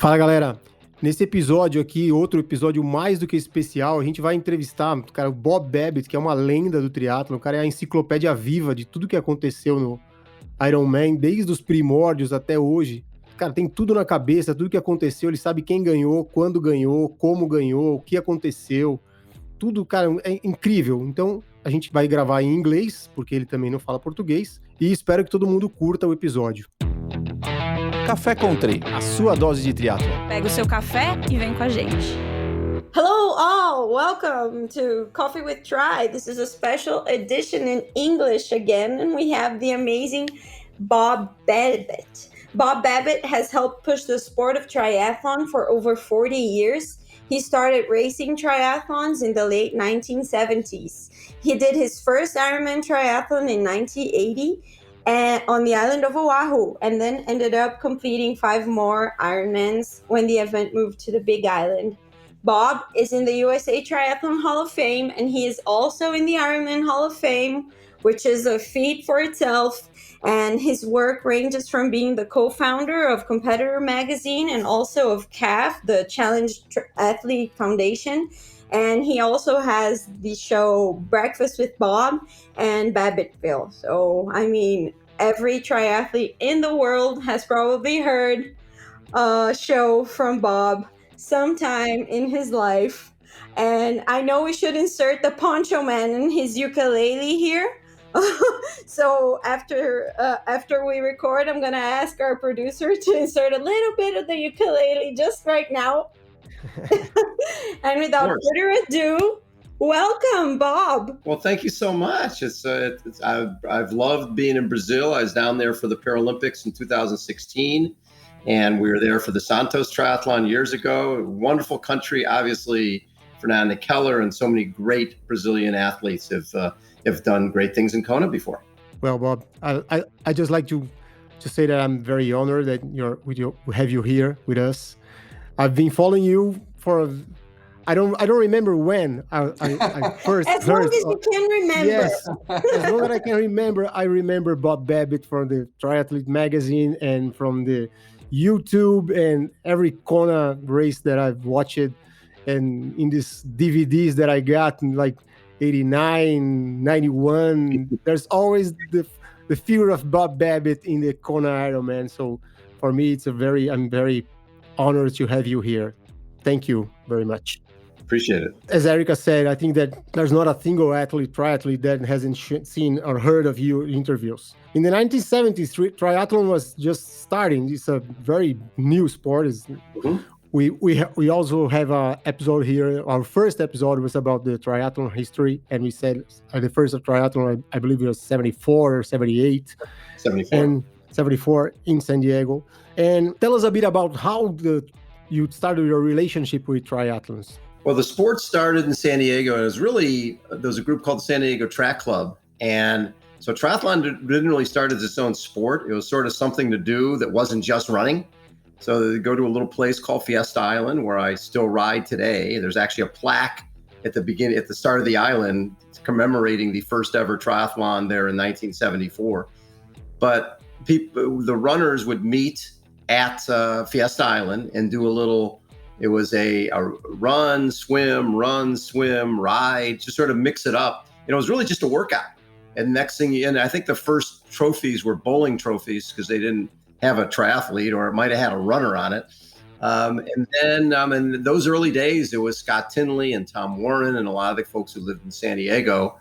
Fala, galera. Nesse episódio aqui, outro episódio mais do que especial, a gente vai entrevistar o Bob Babbitt, que é uma lenda do triatlon. O cara é a enciclopédia viva de tudo que aconteceu no Ironman, desde os primórdios até hoje. Cara, tem tudo na cabeça, tudo que aconteceu, ele sabe quem ganhou, quando ganhou, como ganhou, o que aconteceu. Tudo, cara, é incrível. Então, a gente vai gravar em inglês, porque ele também não fala português, e espero que todo mundo curta o episódio. Café com Tri, a sua dose de triatlon. Pega o seu café e vem com a gente. Hello all, welcome to Coffee with Tri. This is a special edition in English again, and we have the amazing Bob Babbitt. Bob Babbitt has helped push the sport of triathlon for over 40 years. He started racing triathlons in the late 1970s. He did his first Ironman triathlon in 1980 on the island of Oahu, and then ended up completing 5 more Ironmans when the event moved to the Big Island. Bob is in the USA Triathlon Hall of Fame, and he is also in the Ironman Hall of Fame, which is a feat for itself. And his work ranges from being the co-founder of Competitor Magazine and also of CAF, the Challenge Athlete Foundation. And he also has the show Breakafast with Bob and Babbittville. So, I mean, every triathlete in the world has probably heard a show from Bob sometime in his life. And I know we should insert the Poncho Man and his ukulele here. So after we record, I'm going to ask our producer to insert a little bit of the ukulele just right now. And without further ado, welcome, Bob. Well, thank you so much. I've loved being in Brazil. I was down there for the Paralympics in 2016, and we were there for the Santos Triathlon years ago. A wonderful country, obviously. Fernando Keller and so many great Brazilian athletes have done great things in Kona before. Well, Bob, I just like to say that I'm very honored that have you here with us. I've been following you for I don't remember when I first as heard. Long as you can remember. Yes, as long as I can remember. I remember Bob Babbitt from the Triathlete magazine and from the YouTube and every Kona race that I've watched, and in these DVDs that I got in like 89, 91, there's always the figure of Bob Babbitt in the Kona Ironman. So for me, I'm very honored to have you here. Thank you very much. Appreciate it. As Erica said, I think that there's not a single triathlete that hasn't seen or heard of your interviews. In the 1970s, triathlon was just starting. It's a very new sport. Mm-hmm. We also have an episode here. Our first episode was about the triathlon history, and we said the first triathlon, I believe it was 74 or 78. 74. And 74 in San Diego. And tell us a bit about how you started your relationship with triathlons. Well, the sport started in San Diego, and there was a group called the San Diego Track Club. And so triathlon didn't really start as its own sport. It was sort of something to do that wasn't just running. So they go to a little place called Fiesta Island, where I still ride today. There's actually a plaque at the start of the island commemorating the first ever triathlon there in 1974. But the runners would meet at Fiesta Island and do it was a run, swim, ride, just sort of mix it up. It was really just a workout. And next thing, and I think the first trophies were bowling trophies because they didn't have a triathlete, or it might have had a runner on it. And then in those early days, it was Scott Tinley and Tom Warren and a lot of the folks who lived in San Diego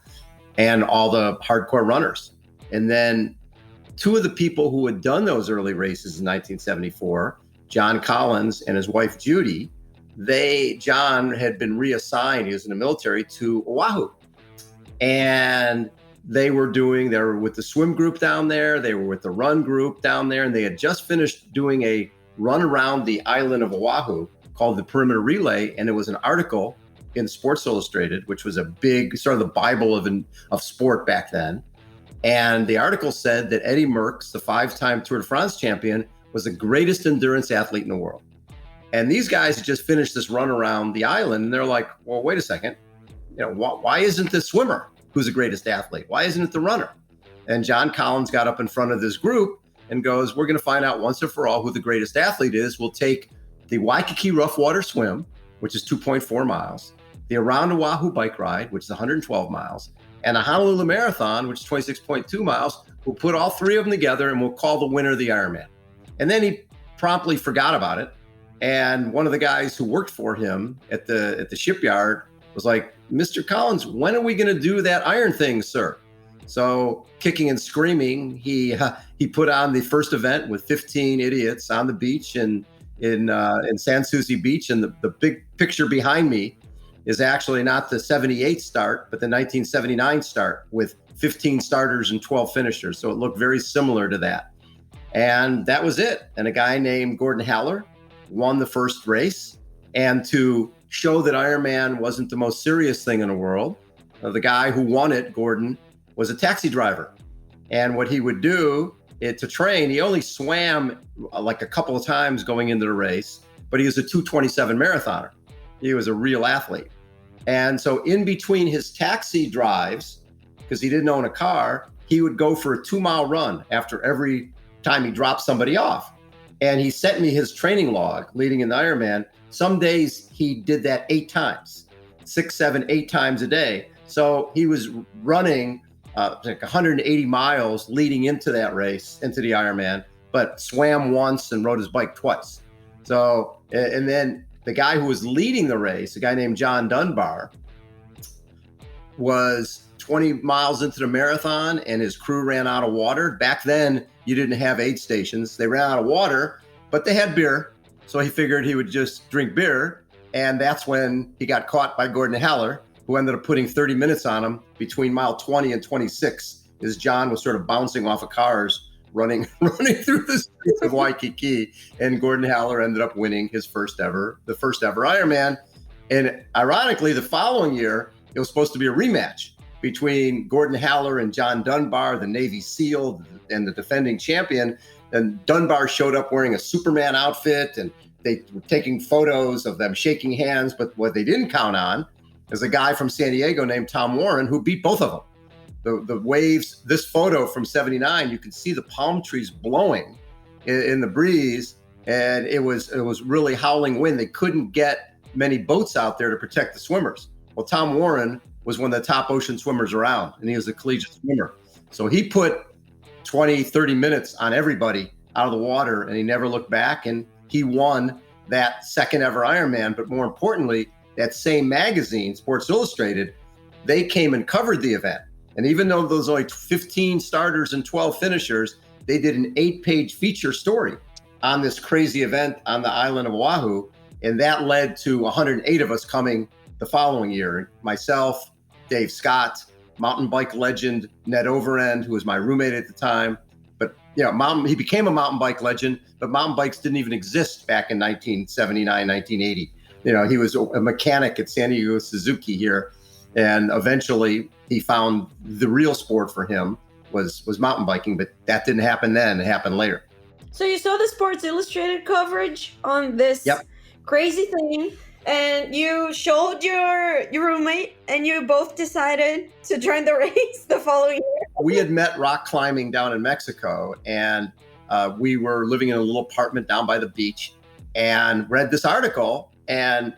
and all the hardcore runners. And then 2 of the people who had done those early races in 1974, John Collins and his wife, Judy, John had been reassigned, he was in the military, to Oahu. And they were with the swim group down there, they were with the run group down there, and they had just finished doing a run around the island of Oahu called the Perimeter Relay. And it was an article in Sports Illustrated, which was a big, sort of the Bible of sport back then. And the article said that Eddie Merckx, the 5-time Tour de France champion, was the greatest endurance athlete in the world. And these guys had just finished this run around the island, and they're like, well, wait a second. Why isn't the swimmer who's the greatest athlete? Why isn't it the runner? And John Collins got up in front of this group and goes, we're going to find out once and for all who the greatest athlete is. We'll take the Waikiki Rough Water Swim, which is 2.4 miles, the Around Oahu Bike Ride, which is 112 miles, and a Honolulu Marathon, which is 26.2 miles. We'll put all three of them together and we'll call the winner the Ironman. And then he promptly forgot about it. And one of the guys who worked for him at the shipyard was like, Mr. Collins, when are we going to do that iron thing, sir? So kicking and screaming, he put on the first event with 15 idiots on the beach in San Souci Beach. And the big picture behind me is actually not the 78 start, but the 1979 start with 15 starters and 12 finishers. So it looked very similar to that. And that was it. And a guy named Gordon Haller won the first race. And to show that Ironman wasn't the most serious thing in the world, the guy who won it, Gordon, was a taxi driver. And what he would do to train, he only swam like a couple of times going into the race, but he was a 2:27 marathoner. He was a real athlete. And so in between his taxi drives, because he didn't own a car, he would go for a 2-mile run after every time he dropped somebody off. And he sent me his training log leading in the Ironman. Some days he did that 8 times, 6, 7, 8 times a day. So he was running like 180 miles leading into that race, into the Ironman, but swam once and rode his bike twice. So, and then the guy who was leading the race, a guy named John Dunbar, was 20 miles into the marathon and his crew ran out of water. Back then, you didn't have aid stations. They ran out of water, but they had beer. So he figured he would just drink beer. And that's when he got caught by Gordon Haller, who ended up putting 30 minutes on him between mile 20 and 26, as John was sort of bouncing off of cars, running through the streets of Waikiki. And Gordon Haller ended up winning the first ever Ironman. And ironically, the following year, it was supposed to be a rematch between Gordon Haller and John Dunbar, the Navy SEAL and the defending champion. And Dunbar showed up wearing a Superman outfit, and they were taking photos of them shaking hands. But what they didn't count on is a guy from San Diego named Tom Warren who beat both of them. The waves, this photo from 79, you can see the palm trees blowing in the breeze, and it was really howling wind. They couldn't get many boats out there to protect the swimmers. Well, Tom Warren was one of the top ocean swimmers around, and he was a collegiate swimmer. So he put 20, 30 minutes on everybody out of the water, and he never looked back, and he won that second ever Ironman. But more importantly, that same magazine, Sports Illustrated, they came and covered the event. And even though those only 15 starters and 12 finishers, they did an 8-page feature story on this crazy event on the island of Oahu. And that led to 108 of us coming the following year. Myself, Dave Scott, mountain bike legend Ned Overend, who was my roommate at the time. But he became a mountain bike legend, but mountain bikes didn't even exist back in 1979, 1980. He was a mechanic at San Diego Suzuki here. And eventually he found the real sport for him was mountain biking, but that didn't happen then. It happened later. So you saw the Sports Illustrated coverage on this crazy thing, and you showed your roommate, and you both decided to join the race the following year. We had met rock climbing down in Mexico, and we were living in a little apartment down by the beach and read this article. And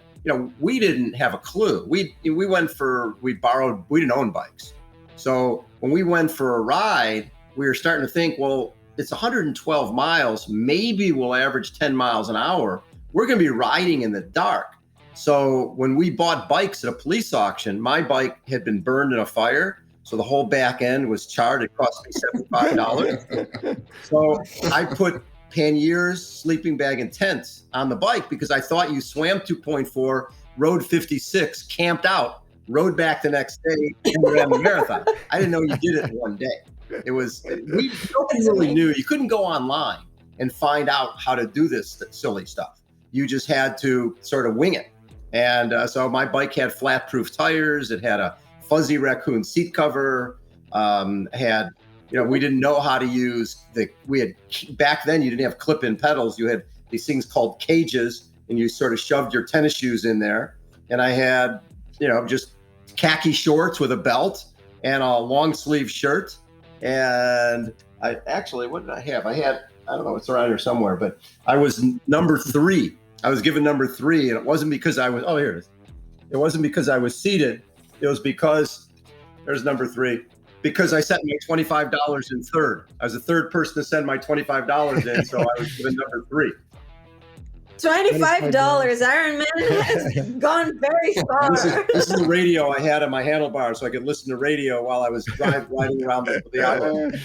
we didn't have a clue. We didn't own bikes. So when we went for a ride, we were starting to think, well, it's 112 miles. Maybe we'll average 10 miles an hour. We're going to be riding in the dark. So when we bought bikes at a police auction, my bike had been burned in a fire. So the whole back end was charred. It cost me $75. So I put panniers, sleeping bag, and tents on the bike because I thought you swam 2.4, rode 56, camped out, rode back the next day, and ran the marathon. I didn't know you did it in one day. Nobody really knew. You couldn't go online and find out how to do this silly stuff. You just had to sort of wing it. And so my bike had flat-proof tires. It had a fuzzy raccoon seat cover, we didn't know how to use back then you didn't have clip-in pedals. You had these things called cages, and you sort of shoved your tennis shoes in there. And I had, just khaki shorts with a belt and a long sleeve shirt. And what did I have? I don't know, it's around here somewhere, but I was number 3 I was given number 3, and it wasn't because I was, here it is. It wasn't because I was seated. It was because, there's number 3, because I sent my $25 in third. I was the third person to send my $25 in, so I was given number 3. $25. Ironman has gone very far. This is the radio I had on my handlebar, so I could listen to radio while I was riding around the island.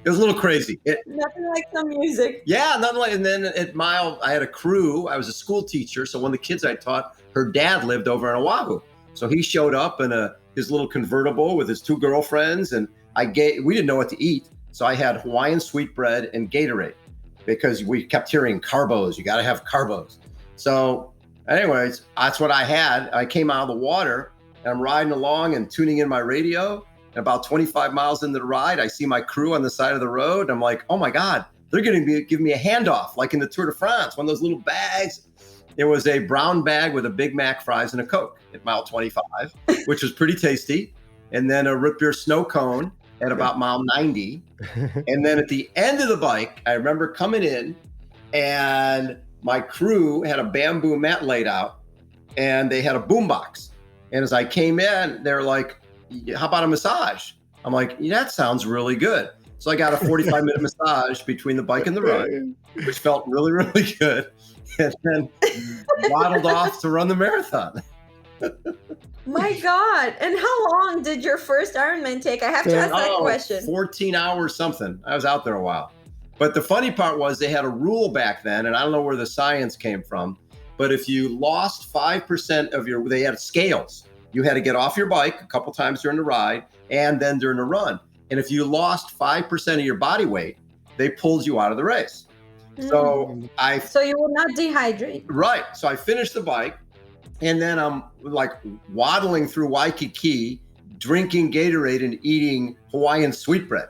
It was a little crazy. Nothing like some music. Yeah, nothing like. And then at Mile, I had a crew. I was a school teacher, so one of the kids I taught, her dad lived over in Oahu, so he showed up in his little convertible with his 2 girlfriends, and we didn't know what to eat, so I had Hawaiian sweetbread and Gatorade, because we kept hearing carbos. You got to have carbos. So anyways, that's what I had. I came out of the water, and I'm riding along and tuning in my radio. And about 25 miles into the ride, I see my crew on the side of the road. I'm like, oh my God, they're going to give me a handoff, like in the Tour de France, one of those little bags. It was a brown bag with a Big Mac, fries, and a Coke at mile 25, which was pretty tasty. And then a root beer snow cone at about mile 90. And then at the end of the bike, I remember coming in, and my crew had a bamboo mat laid out, and they had a boombox. And as I came in, they're like, how about a massage? I'm like, that sounds really good. So I got a 45-minute massage between the bike and the run, which felt really, really good. And then waddled off to run the marathon. My God. And how long did your first Ironman take? I have to ask that question. 14 hours something. I was out there a while. But the funny part was they had a rule back then, and I don't know where the science came from, but if you lost 5% they had scales. You had to get off your bike a couple times during the ride and then during the run. And if you lost 5% of your body weight, they pulled you out of the race. So you will not dehydrate. Right. So I finished the bike, and then I'm like waddling through Waikiki, drinking Gatorade and eating Hawaiian sweetbread.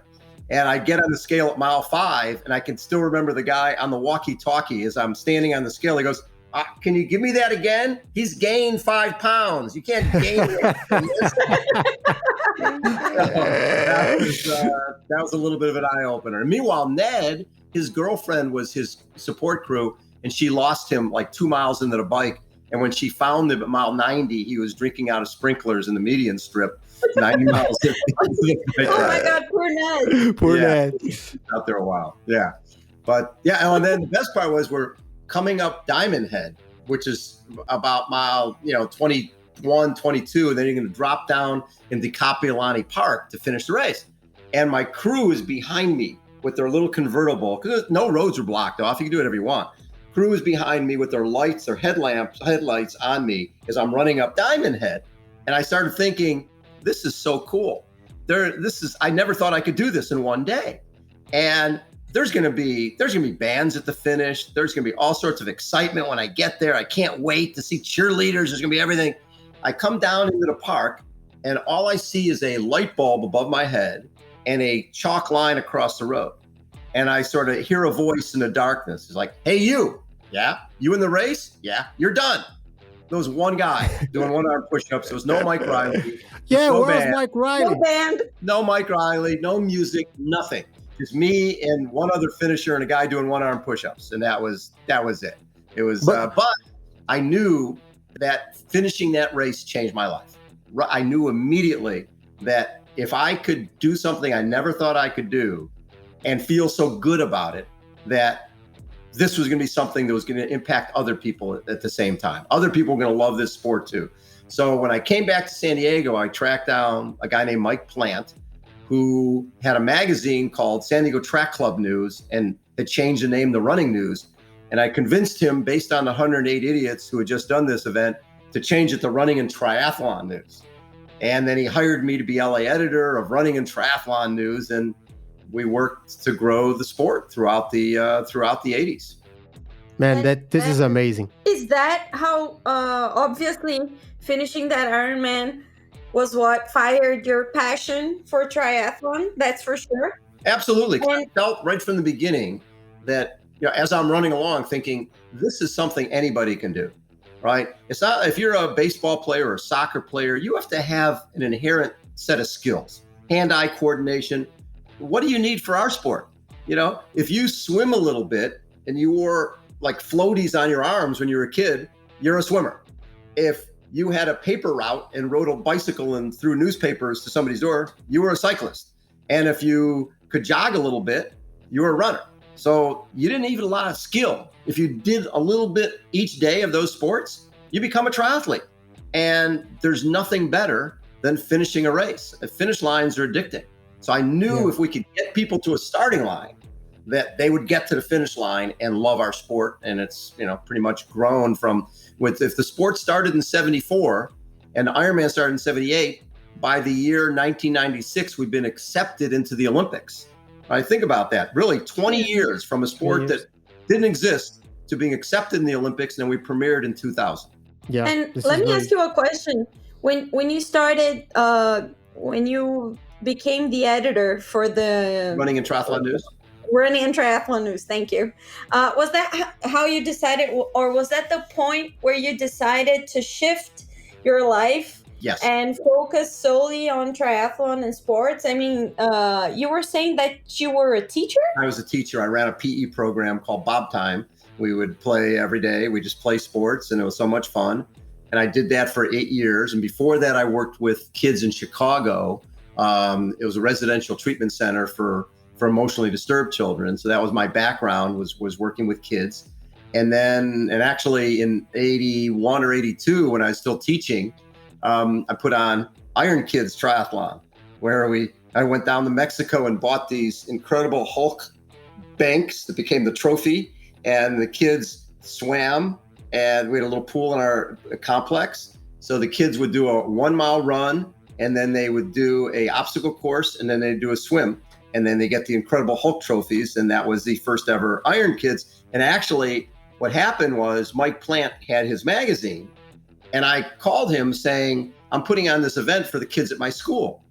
And I get on the scale at mile 5, and I can still remember the guy on the walkie-talkie as I'm standing on the scale. He goes, can you give me that again? He's gained 5 pounds. You can't gain it. That was a little bit of an eye-opener. And meanwhile, Ned, his girlfriend was his support crew, and she lost him like 2 miles into the bike. And when she found him at mile 90, he was drinking out of sprinklers in the median strip, 90 miles. Oh my God, poor Ned. Poor Ned. Out there a while. Yeah. But yeah, and then the best part was we're coming up Diamond Head, which is about mile 21, 22, and then you're going to drop down into Kapiolani Park to finish the race. And my crew is behind me with their little convertible, because no roads were blocked off. You can do whatever you want. Crew is behind me with their lights, their headlights on me as I'm running up Diamond Head. And I started thinking, this is so cool. I never thought I could do this in one day. And there's going to be bands at the finish. There's going to be all sorts of excitement when I get there. I can't wait to see cheerleaders. There's going to be everything. I come down into the park, and all I see is a light bulb above my head and a chalk line across the road. And I sort of hear a voice in the darkness. It's like, hey, you. Yeah. You in the race? Yeah. You're done. There was one guy doing one-arm push-ups. There was no Mike Riley. Yeah, where's Mike Riley? No band. No Mike Riley. No music. Nothing. Just me and one other finisher and a guy doing one-arm push-ups. And that was it. It was, but I knew that finishing that race changed my life. I knew immediately that if I could do something I never thought I could do and feel so good about it, that this was going to be something that was going to impact other people at the same time. Other people were going to love this sport too. So when I came back to San Diego, I tracked down a guy named Mike Plant, who had a magazine called San Diego Track Club News and had changed the name to Running News. And I convinced him, based on the 108 idiots who had just done this event, to change it to Running and Triathlon News. And then he hired me to be LA editor of Running and Triathlon News, and we worked to grow the sport throughout the 80s. Man, this is amazing. Is that how, obviously, finishing that Ironman was what fired your passion for triathlon? That's for sure. Absolutely. I felt right from the beginning that, as I'm running along thinking, this is something anybody can do, right? It's not, if you're a baseball player or a soccer player, you have to have an inherent set of skills, hand-eye coordination. What do you need for our sport? If you swim a little bit and you're like floaties on your arms when you were a kid, you're a swimmer. If you had a paper route and rode a bicycle and threw newspapers to somebody's door, you were a cyclist. And if you could jog a little bit, you were a runner. So you didn't need a lot of skill. If you did a little bit each day of those sports, you become a triathlete. And there's nothing better than finishing a race. Finish lines are addicting. So I knew if we could get people to a starting line, that they would get to the finish line and love our sport. And it's, pretty much grown from if the sport started in 74 and Ironman started in 78, by the year 1996, we've been accepted into the Olympics. I think about that. Really 20 years from a sport that didn't exist to being accepted in the Olympics. And we premiered in 2000. Yeah. And let me ask you a question. When you started, when you became the editor for the Running and Triathlon News? Running and Triathlon News, thank you. Was that how you decided, or was that the point where you decided to shift your life and focus solely on triathlon and sports? I mean, you were saying that you were a teacher? I was a teacher. I ran a PE program called Bob Time. We would play every day. We just play sports, and it was so much fun. And I did that for 8 years. And before that, I worked with kids in Chicago. It was a residential treatment center for emotionally disturbed children. So that was my background, was working with kids. And actually in 81 or 82, when I was still teaching, I put on Iron Kids Triathlon, where I went down to Mexico and bought these incredible Hulk banks that became the trophy. And the kids swam, and we had a little pool in our complex. So the kids would do a 1 mile run, and then they would do a obstacle course, and then they'd do a swim. And then they get the Incredible Hulk trophies. And that was the first ever Iron Kids. And actually what happened was Mike Plant had his magazine, and I called him saying, I'm putting on this event for the kids at my school,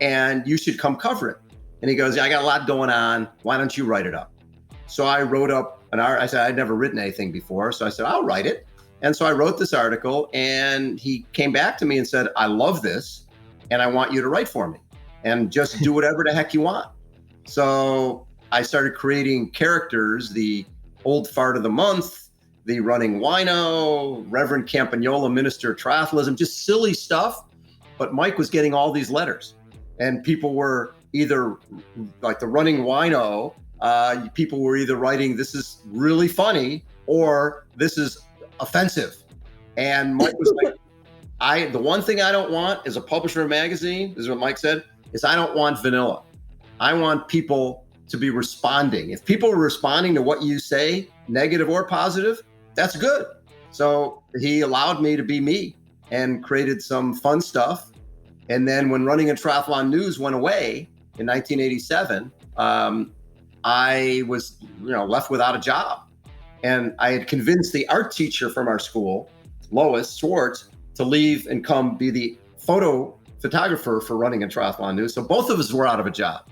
and you should come cover it. And he goes, I got a lot going on. Why don't you write it up? So I wrote up I said, I'd never written anything before. So I said, I'll write it. And so I wrote this article, and he came back to me and said, I love this, and I want you to write for me, and just do whatever the heck you want. So I started creating characters, the old fart of the month, the running wino, Reverend Campagnola, minister of triathlism, just silly stuff. But Mike was getting all these letters, and people were either like the running wino, people were either writing, this is really funny, or this is offensive. And Mike was like, the one thing I don't want as a publisher of a magazine, this is what Mike said, is I don't want vanilla. I want people to be responding. If people are responding to what you say, negative or positive, that's good. So he allowed me to be me and created some fun stuff. And then when Running and Triathlon News went away in 1987, I was left without a job. And I had convinced the art teacher from our school, Lois Schwartz, to leave and come be the photographer for Running and Triathlon News. So both of us were out of a job.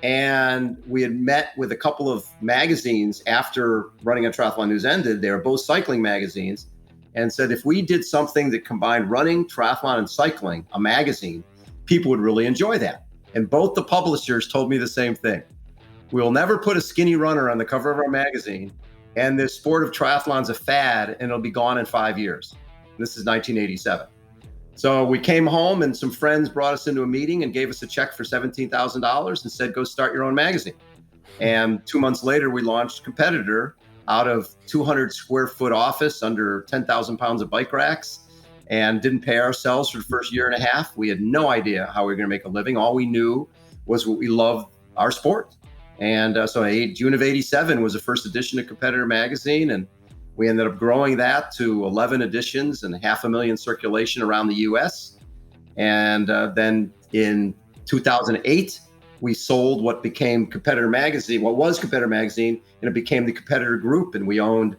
And we had met with a couple of magazines after Running and Triathlon News ended. They were both cycling magazines, and said, if we did something that combined running, triathlon, and cycling, a magazine, people would really enjoy that. And both the publishers told me the same thing. We'll never put a skinny runner on the cover of our magazine, and the sport of triathlon's a fad, and it'll be gone in 5 years. This is 1987. So we came home, and some friends brought us into a meeting and gave us a check for $17,000 and said, go start your own magazine. And 2 months later, we launched Competitor out of 200 square foot office under 10,000 pounds of bike racks, and didn't pay ourselves for the first year and a half. We had no idea how we were going to make a living. All we knew was we loved our sport. And so June of 87 was the first edition of Competitor magazine. And we ended up growing that to 11 editions and 500,000 circulation around the US. And then in 2008, we sold what became Competitor magazine, what was Competitor magazine, and it became the Competitor Group. And we owned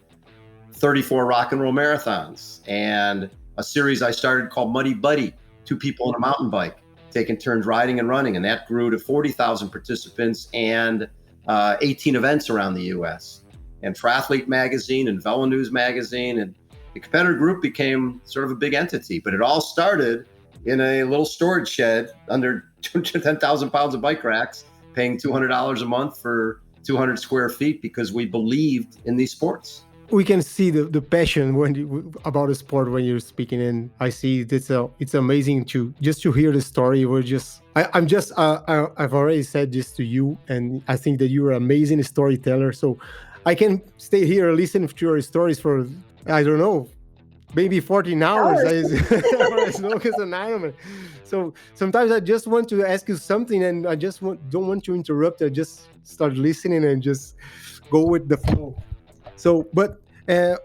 34 rock and roll marathons and a series I started called Muddy Buddy, 2 people on a mountain bike, taking turns riding and running. And that grew to 40,000 participants and 18 events around the US. And Triathlete magazine and Velo News magazine, and the Competitor Group became sort of a big entity. But it all started in a little storage shed under 10,000 pounds of bike racks, paying $200 a month for 200 square feet because we believed in these sports. we can see the passion about the sport when you're speaking, and I see it's amazing to hear the story. I've already said this to you, and I think that you're an amazing storyteller. So I can stay here listening to your stories for, I don't know, maybe 14 hours for as long as an Ironman. So sometimes I just want to ask you something, and I just don't want to interrupt. I just start listening and just go with the flow. So, but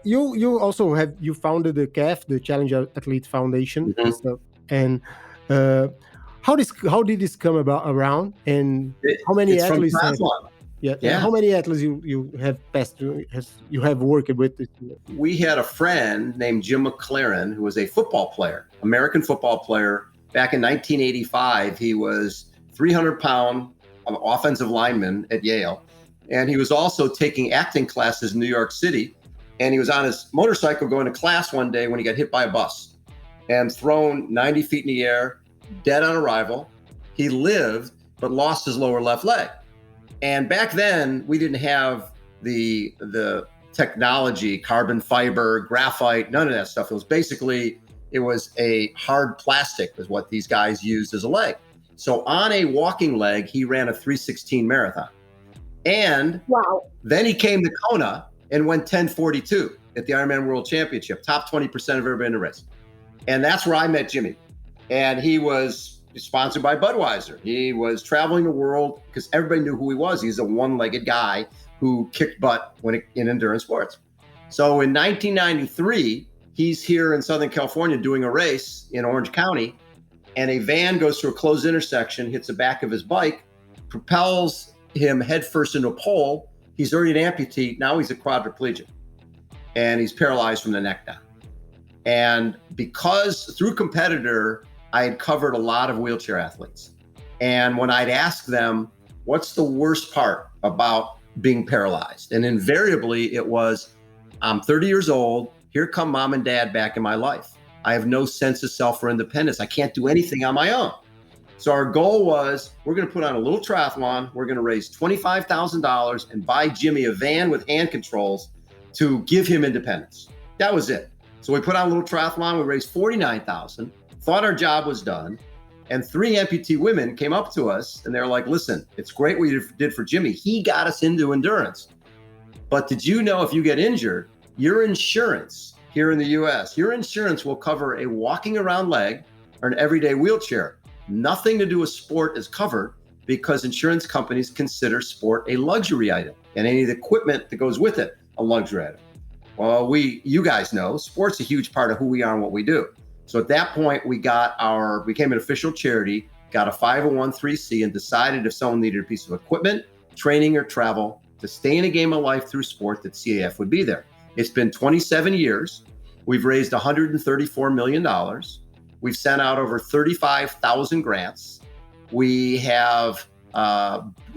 you also founded the CAF, the Challenge Athlete Foundation, and stuff. And how did this come around? And how many athletes? How many athletes you have passed through? You have worked with? We had a friend named Jim McLaren who was a football player, American football player. Back in 1985, he was 300-pound offensive lineman at Yale. And he was also taking acting classes in New York City. And he was on his motorcycle going to class one day when he got hit by a bus and thrown 90 feet in the air, dead on arrival. He lived, but lost his lower left leg. And back then, we didn't have the technology, carbon fiber, graphite, none of that stuff. It was a hard plastic is what these guys used as a leg. So on a walking leg, he ran a 3:16 marathon. And then he came to Kona and went 10:42 at the Ironman World Championship, top 20% of everybody in the race. And that's where I met Jimmy. And he was sponsored by Budweiser. He was traveling the world because everybody knew who he was. He's a one-legged guy who kicked butt in endurance sports. So in 1993, he's here in Southern California doing a race in Orange County, and a van goes through a closed intersection, hits the back of his bike, propels him headfirst into a pole. He's already an amputee. Now he's a quadriplegic, and he's paralyzed from the neck down. And because through competitor, I had covered a lot of wheelchair athletes. And when I'd ask them, what's the worst part about being paralyzed? And invariably it was, I'm 30 years old. Here come mom and dad back in my life. I have no sense of self or independence. I can't do anything on my own. So our goal was, we're going to put on a little triathlon. We're going to raise $25,000 and buy Jimmy a van with hand controls to give him independence. That was it. So we put on a little triathlon. We raised $49,000, thought our job was done. And 3 amputee women came up to us and they're like, listen, it's great what you did for Jimmy. He got us into endurance. But did you know if you get injured, your insurance here in the US, your insurance will cover a walking around leg or an everyday wheelchair. Nothing to do with sport is covered because insurance companies consider sport a luxury item and any of the equipment that goes with it a luxury item. Well, you guys know sport's a huge part of who we are and what we do. So at that point, we became an official charity, got a 501(c)(3) and decided if someone needed a piece of equipment, training or travel to stay in a game of life through sport, that CAF would be there. It's been 27 years. We've raised $134 million. We've sent out over 35,000 grants. We have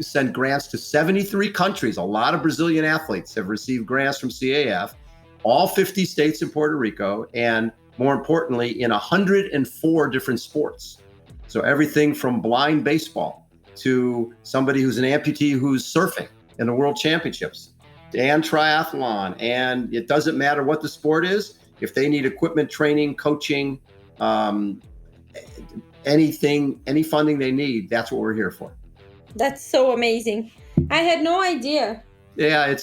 sent grants to 73 countries. A lot of Brazilian athletes have received grants from CAF, all 50 states in Puerto Rico, and more importantly, in 104 different sports. So everything from blind baseball to somebody who's an amputee who's surfing in the World Championships and triathlon. And it doesn't matter what the sport is. If they need equipment, training, coaching, anything, any funding they need, that's what we're here for. That's so amazing. I had no idea. Yeah,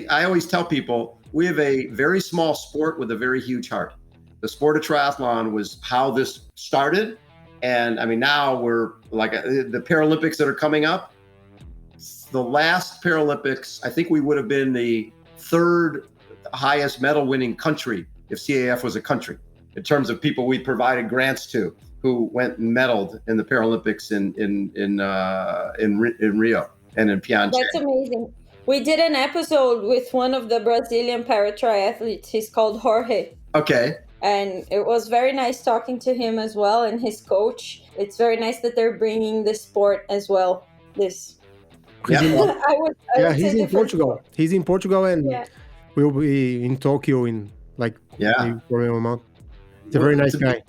I always tell people, we have a very small sport with a very huge heart. The sport of triathlon was how this started. And I mean, now we're like the Paralympics that are coming up. The last Paralympics, I think we would have been the 3rd highest medal winning country if CAF was a country in terms of people we provided grants to who went and medaled in the Paralympics in Rio and in Pyeongchang. That's amazing. We did an episode with one of the Brazilian para-triathletes. He's called Jorge. Okay. And it was very nice talking to him as well and his coach. It's very nice that they're bringing the sport as well. He's in Portugal. He's in Portugal and we'll be in Tokyo in for a month. It's a very nice guy.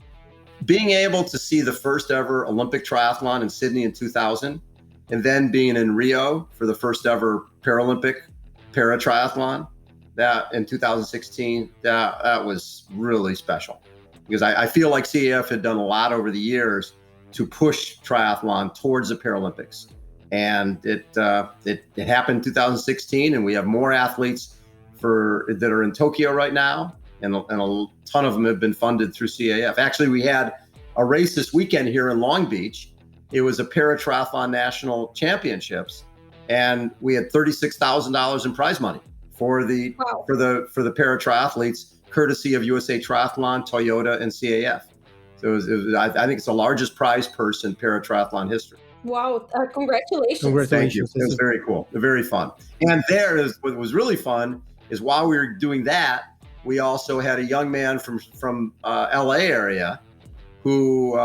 Being able to see the first ever Olympic triathlon in Sydney in 2000, and then being in Rio for the first ever Paralympic para-triathlon, that in 2016, that was really special, because I feel like CAF had done a lot over the years to push triathlon towards the Paralympics. And it happened in 2016, and we have more athletes that are in Tokyo right now, and a ton of them have been funded through CAF. Actually, we had a race this weekend here in Long Beach. It was a para-triathlon national championships, and we had $36,000 in prize money for the para triathletes, courtesy of USA Triathlon, Toyota, and CAF. So I think it's the largest prize purse in para triathlon history. Wow! Congratulations! Thank you. It was very cool, very fun. And what was really fun is while we were doing that, we also had a young man from LA area who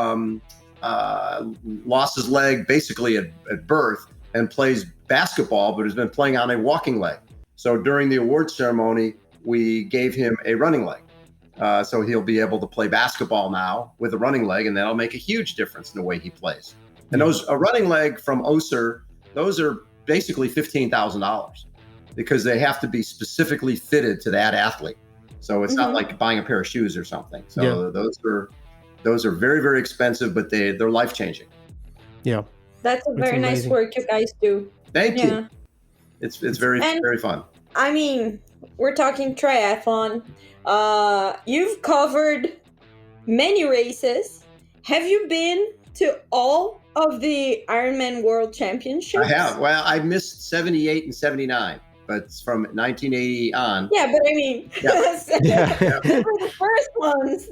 lost his leg basically at birth and plays basketball, but has been playing on a walking leg. So during the award ceremony, we gave him a running leg. So he'll be able to play basketball now with a running leg, and that'll make a huge difference in the way he plays. And a running leg from OSER, those are basically $15,000 because they have to be specifically fitted to that athlete. So it's not like buying a pair of shoes or something. So those are very, very expensive, but they're life-changing. Yeah. That's a very nice work you guys do. Thank you. It's very, very fun. I mean, we're talking triathlon. You've covered many races. Have you been to all of the Ironman World Championships? I have. Well, I missed 78 and 79, but it's from 1980 on. Yeah, but I mean, they were the first ones.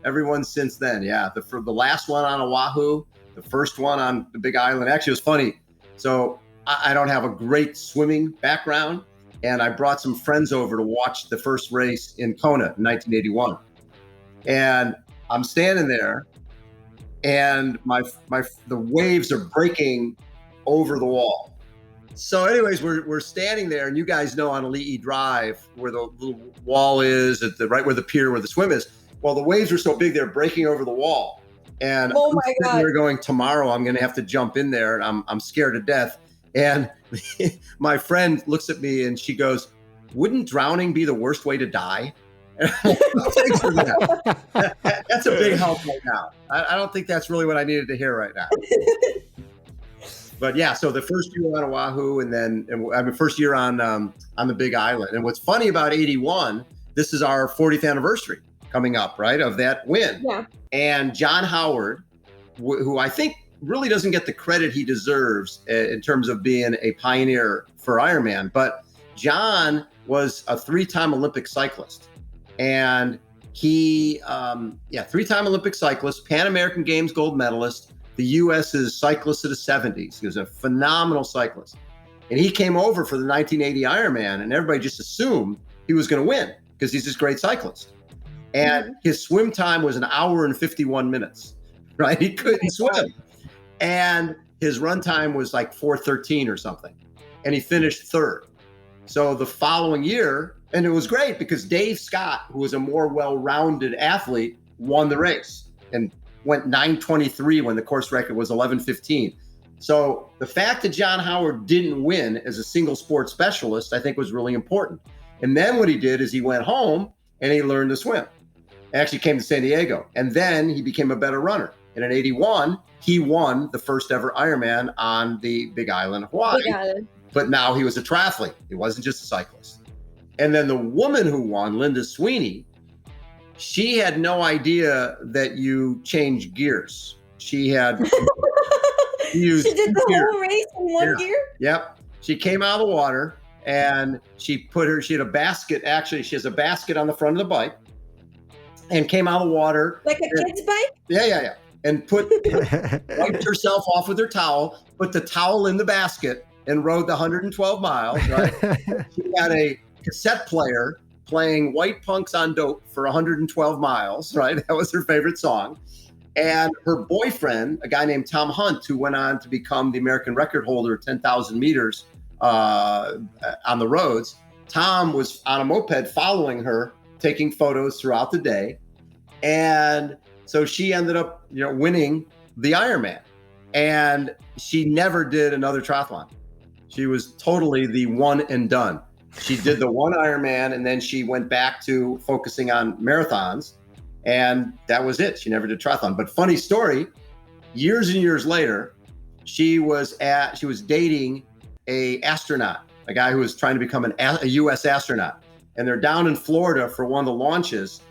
Everyone since then. Yeah, the last one on Oahu, the first one on the Big Island. Actually, it was funny. So I don't have a great swimming background, and I brought some friends over to watch the first race in Kona in 1981. And I'm standing there, and the waves are breaking over the wall. So anyways, we're standing there, and you guys know on Ali'i Drive where the little wall is, right where the pier where the swim is. Well, the waves were so big they're breaking over the wall. And oh my God, we're going, tomorrow I'm going to have to jump in there, and I'm scared to death. And my friend looks at me and she goes, "Wouldn't drowning be the worst way to die?" Thanks for that. That's a big help right now. I don't think that's really what I needed to hear right now. But yeah, so the first year on Oahu, and first year on the Big Island. And what's funny about 81, this is our 40th anniversary coming up, right, of that win. Yeah. And John Howard, who I think really doesn't get the credit he deserves in terms of being a pioneer for Ironman, but John was a 3-time Olympic cyclist. And he, 3-time Olympic cyclist, Pan American Games gold medalist, the U.S.'s cyclist of the 70s. He was a phenomenal cyclist. And he came over for the 1980 Ironman, and everybody just assumed he was going to win because he's this great cyclist. And his swim time was 1 hour and 51 minutes, right? He couldn't swim. And his run time was like 4:13 or something. And he finished third. So the following year, and it was great because Dave Scott, who was a more well-rounded athlete, won the race and went 9:23 when the course record was 11:15. So the fact that John Howard didn't win as a single sport specialist, I think was really important. And then what he did is he went home and he learned to swim. Actually came to San Diego, and then he became a better runner. And in 81, he won the first ever Ironman on the Big Island, Hawaii. But now he was a triathlete. He wasn't just a cyclist. And then the woman who won, Linda Sweeney, she had no idea that you change gears. She had she did the whole race in one gear? Yep. She came out of the water and she had a basket. Actually, she has a basket on the front of the bike and came out of the water. Like a kid's bike? Yeah. And wiped herself off with her towel, put the towel in the basket and rode the 112 miles, right? She had a cassette player playing White Punks on Dope for 112 miles, right? That was her favorite song. And her boyfriend, a guy named Tom Hunt, who went on to become the American record holder at 10,000 meters on the roads. Tom was on a moped following her, taking photos throughout the day. And so she ended up, winning the Ironman. And she never did another triathlon. She was totally the one and done. She did the one Ironman, and then she went back to focusing on marathons, and that was it. She never did triathlon. But funny story, years and years later, she was dating a astronaut, a guy who was trying to become a U.S. astronaut. And they're down in Florida for one of the launches.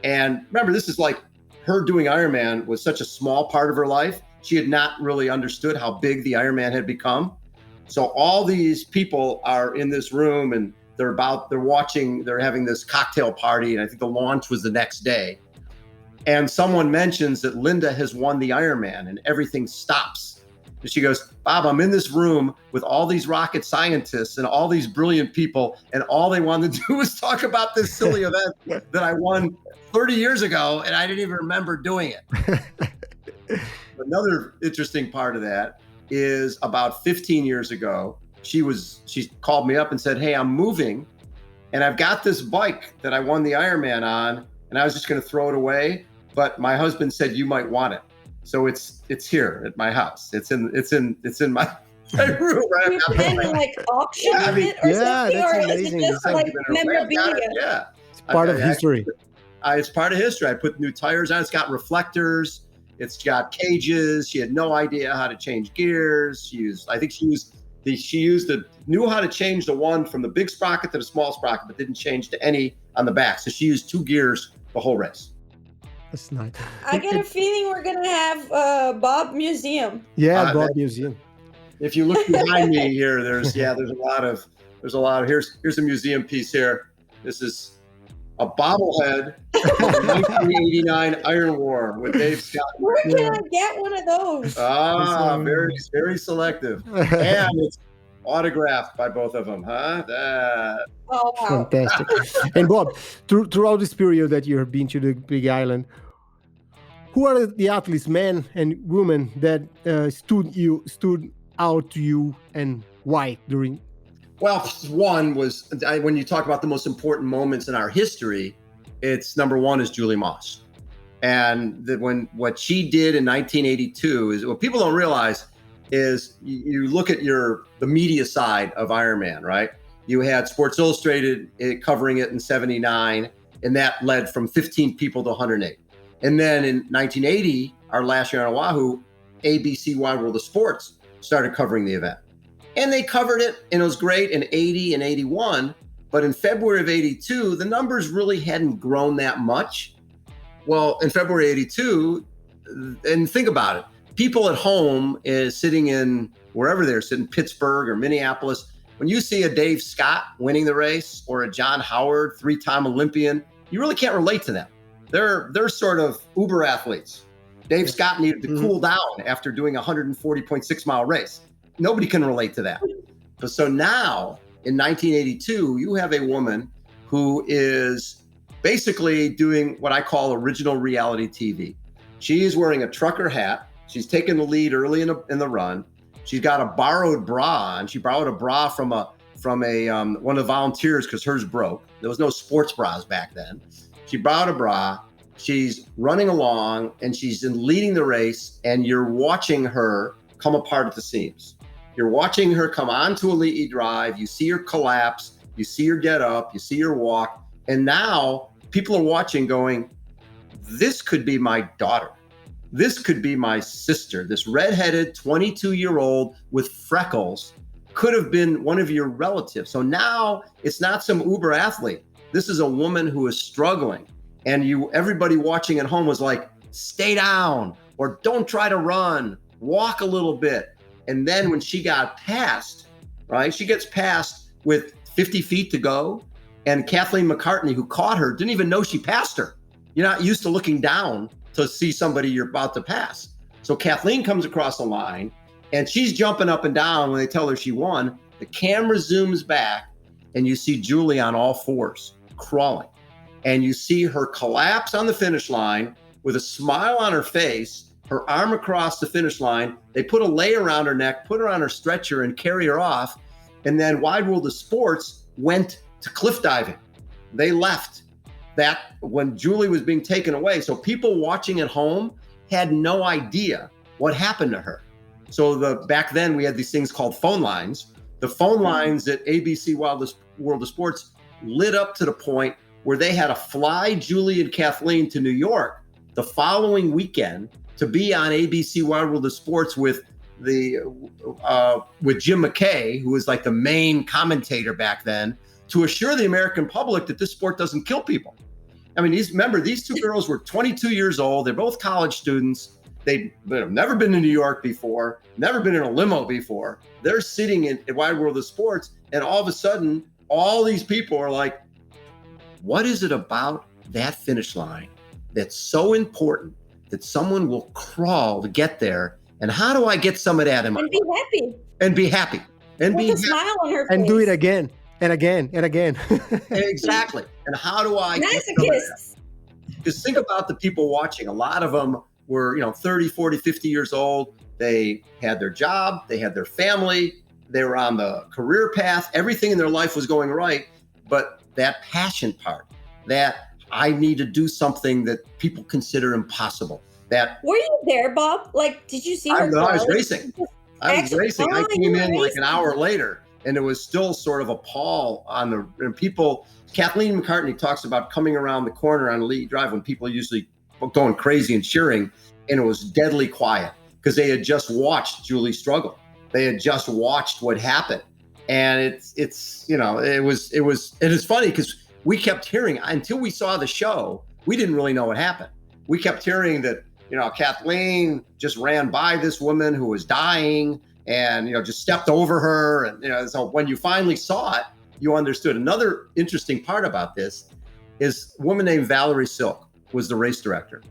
And remember, this is like her doing Ironman was such a small part of her life. She had not really understood how big the Ironman had become. So all these people are in this room, and they're having this cocktail party. And I think the launch was the next day. And someone mentions that Linda has won the Ironman, and everything stops. And she goes, Bob, I'm in this room with all these rocket scientists and all these brilliant people, and all they wanted to do was talk about this silly event that I won 30 years ago, and I didn't even remember doing it. Another interesting part of that is about 15 years ago, she called me up and said, hey, I'm moving, and I've got this bike that I won the Ironman on, and I was just going to throw it away, but my husband said you might want it. So it's here at my house. It's in my room. Right? You plan to like auction it or something, or amazing. Is it just like memorabilia? Yeah, it's part of history. It's part of history. I put new tires on. It's got reflectors. It's got cages. She had no idea how to change gears. Knew how to change the one from the big sprocket to the small sprocket, but didn't change to any on the back. So she used 2 gears the whole race. That's nice. I get a feeling we're gonna have Bob Museum. Yeah, Bob Museum. If you look behind me here, there's a lot of here's a museum piece here. This is a bobblehead of the 1989 Iron War with Dave Scott. Where can I get one of those? Very, very selective. And it's autographed by both of them, huh? Oh, wow. Fantastic. And Bob, throughout this period that you have been to the Big Island, who are the athletes, men and women, that stood out to you, and why during? Well, one was when you talk about the most important moments in our history, it's number one is Julie Moss, and what she did in 1982 is what people don't realize is you look at the media side of Ironman, right? You had Sports Illustrated covering it in 79, and that led from 15 people to 108. And then in 1980, our last year on Oahu, ABC Wide World of Sports started covering the event. And they covered it, and it was great in 80 and 81. But in February of 82, the numbers really hadn't grown that much. Well, in February 82, and think about it, people at home is sitting in wherever they're sitting, Pittsburgh or Minneapolis. When you see a Dave Scott winning the race or a John Howard, 3-time Olympian, you really can't relate to them. They're sort of uber athletes. Dave Scott needed to cool down after doing a 140.6 mile race. Nobody can relate to that. So now in 1982, you have a woman who is basically doing what I call original reality TV. She's wearing a trucker hat. She's taking the lead early in the run. She's got a borrowed bra, and she borrowed a bra from one of the volunteers because hers broke. There was no sports bras back then. She borrowed a bra. She's running along, and she's leading the race, and you're watching her come apart at the seams. You're watching her come onto Elite E Drive. You see her collapse. You see her get up. You see her walk. And now people are watching going, this could be my daughter. This could be my sister. This redheaded 22-year-old with freckles could have been one of your relatives. So now it's not some uber athlete. This is a woman who is struggling. And everybody watching at home was like, stay down, or don't try to run, walk a little bit. And then when she got past, right, she gets past with 50 feet to go. And Kathleen McCartney, who caught her, didn't even know she passed her. You're not used to looking down to see somebody you're about to pass. So Kathleen comes across the line, and she's jumping up and down when they tell her she won. The camera zooms back, and you see Julie on all fours, crawling. And you see her collapse on the finish line with a smile on her face, her arm across the finish line. They put a lei around her neck, put her on her stretcher, and carry her off. And then Wide World of Sports went to cliff diving. They left that when Julie was being taken away. So people watching at home had no idea what happened to her. So back then we had these things called phone lines. The phone lines at ABC Wide World of Sports lit up to the point where they had to fly Julie and Kathleen to New York the following weekend to be on ABC Wide World of Sports with Jim McKay, who was like the main commentator back then, to assure the American public that this sport doesn't kill people. I mean, these two girls were 22 years old. They're both college students. They've never been to New York before, never been in a limo before. They're sitting in Wide World of Sports, and all of a sudden, all these people are like, what is it about that finish line that's so important that someone will crawl to get there? And how do I get some of that in my And be life? happy. And be happy. And With be a smile on her face. And do it again and again and again. Exactly. And how do I get some of that? Masochists. Because think about the people watching. A lot of them were, 30, 40, 50 years old. They had their job. They had their family. They were on the career path. Everything in their life was going right. But that passion part, that I need to do something that people consider impossible. Were you there, Bob? Like, did you see her? I was racing. I came in like an hour later, and it was still sort of a pall and people. Kathleen McCartney talks about coming around the corner on Lee Drive when people are usually going crazy and cheering, and it was deadly quiet because they had just watched Julie struggle. They had just watched what happened, and it is funny because we kept hearing until we saw the show. We didn't really know what happened. We kept hearing that, Kathleen just ran by this woman who was dying and, just stepped over her. And, so when you finally saw it, you understood. Another interesting part about this is a woman named Valerie Silk was the race director.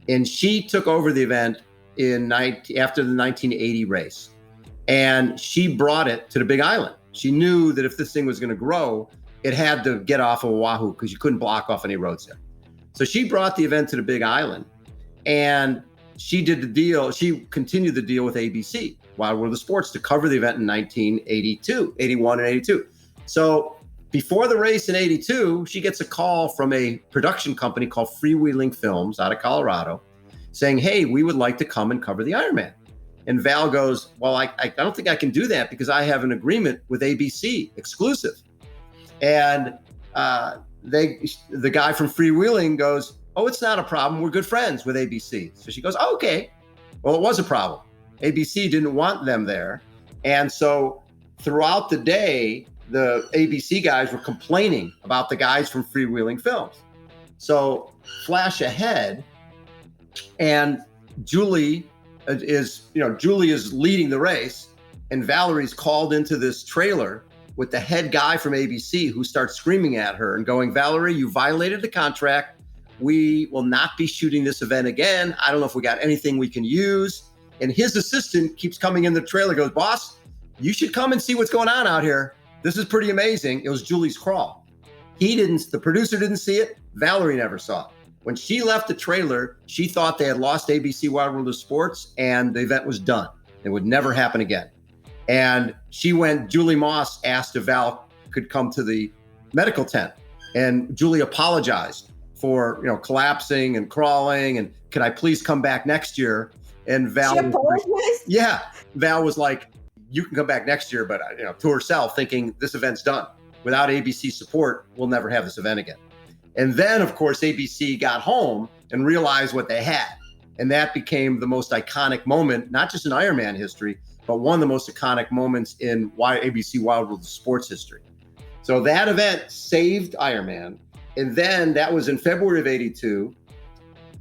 And she took over the event after the 1980 race. And she brought it to the Big Island. She knew that if this thing was going to grow, it had to get off of Oahu because you couldn't block off any roads there. So she brought the event to the Big Island, and she did the deal. She continued the deal with ABC, Wide World of Sports, to cover the event in 81 and 82. So before the race in 82, she gets a call from a production company called Freewheeling Films out of Colorado saying, hey, we would like to come and cover the Ironman. And Val goes, well, I don't think I can do that because I have an agreement with ABC, exclusive. And the guy from Freewheeling goes, oh, it's not a problem. We're good friends with ABC. So she goes, oh, okay. Well, it was a problem. ABC didn't want them there. And so throughout the day, the ABC guys were complaining about the guys from Freewheeling Films. So flash ahead, and Julie is leading the race, and Valerie's called into this trailer with the head guy from ABC who starts screaming at her and going, Valerie, you violated the contract. We will not be shooting this event again. I don't know if we got anything we can use. And his assistant keeps coming in the trailer, goes, boss, you should come and see what's going on out here. This is pretty amazing. It was Julie's crawl. The producer didn't see it. Valerie never saw it. When she left the trailer, she thought they had lost ABC Wide World of Sports and the event was done. It would never happen again. And Julie Moss asked if Val could come to the medical tent, and Julie apologized for, collapsing and crawling, and could I please come back next year? And Val, Val was like, you can come back next year, but to herself, thinking this event's done. Without ABC support, we'll never have this event again. And then, of course, ABC got home and realized what they had. And that became the most iconic moment, not just in Ironman history, but one of the most iconic moments in ABC Wide World of Sports history. So that event saved Ironman. And then that was in February of 82.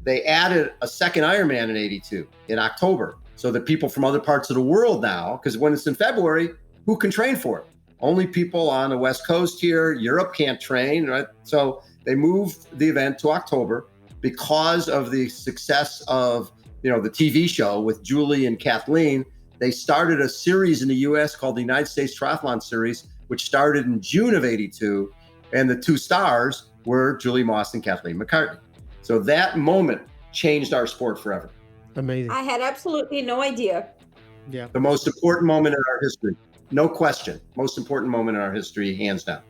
They added a second Ironman in 82 in October. So that people from other parts of the world now, because when it's in February, who can train for it? Only people on the West Coast here. Europe can't train, right? So they moved the event to October because of the success of, the TV show with Julie and Kathleen. They started a series in the U.S. called the United States Triathlon Series, which started in June of 82. And the two stars were Julie Moss and Kathleen McCartney. So that moment changed our sport forever. Amazing. I had absolutely no idea. Yeah. The most important moment in our history. No question. Most important moment in our history, hands down.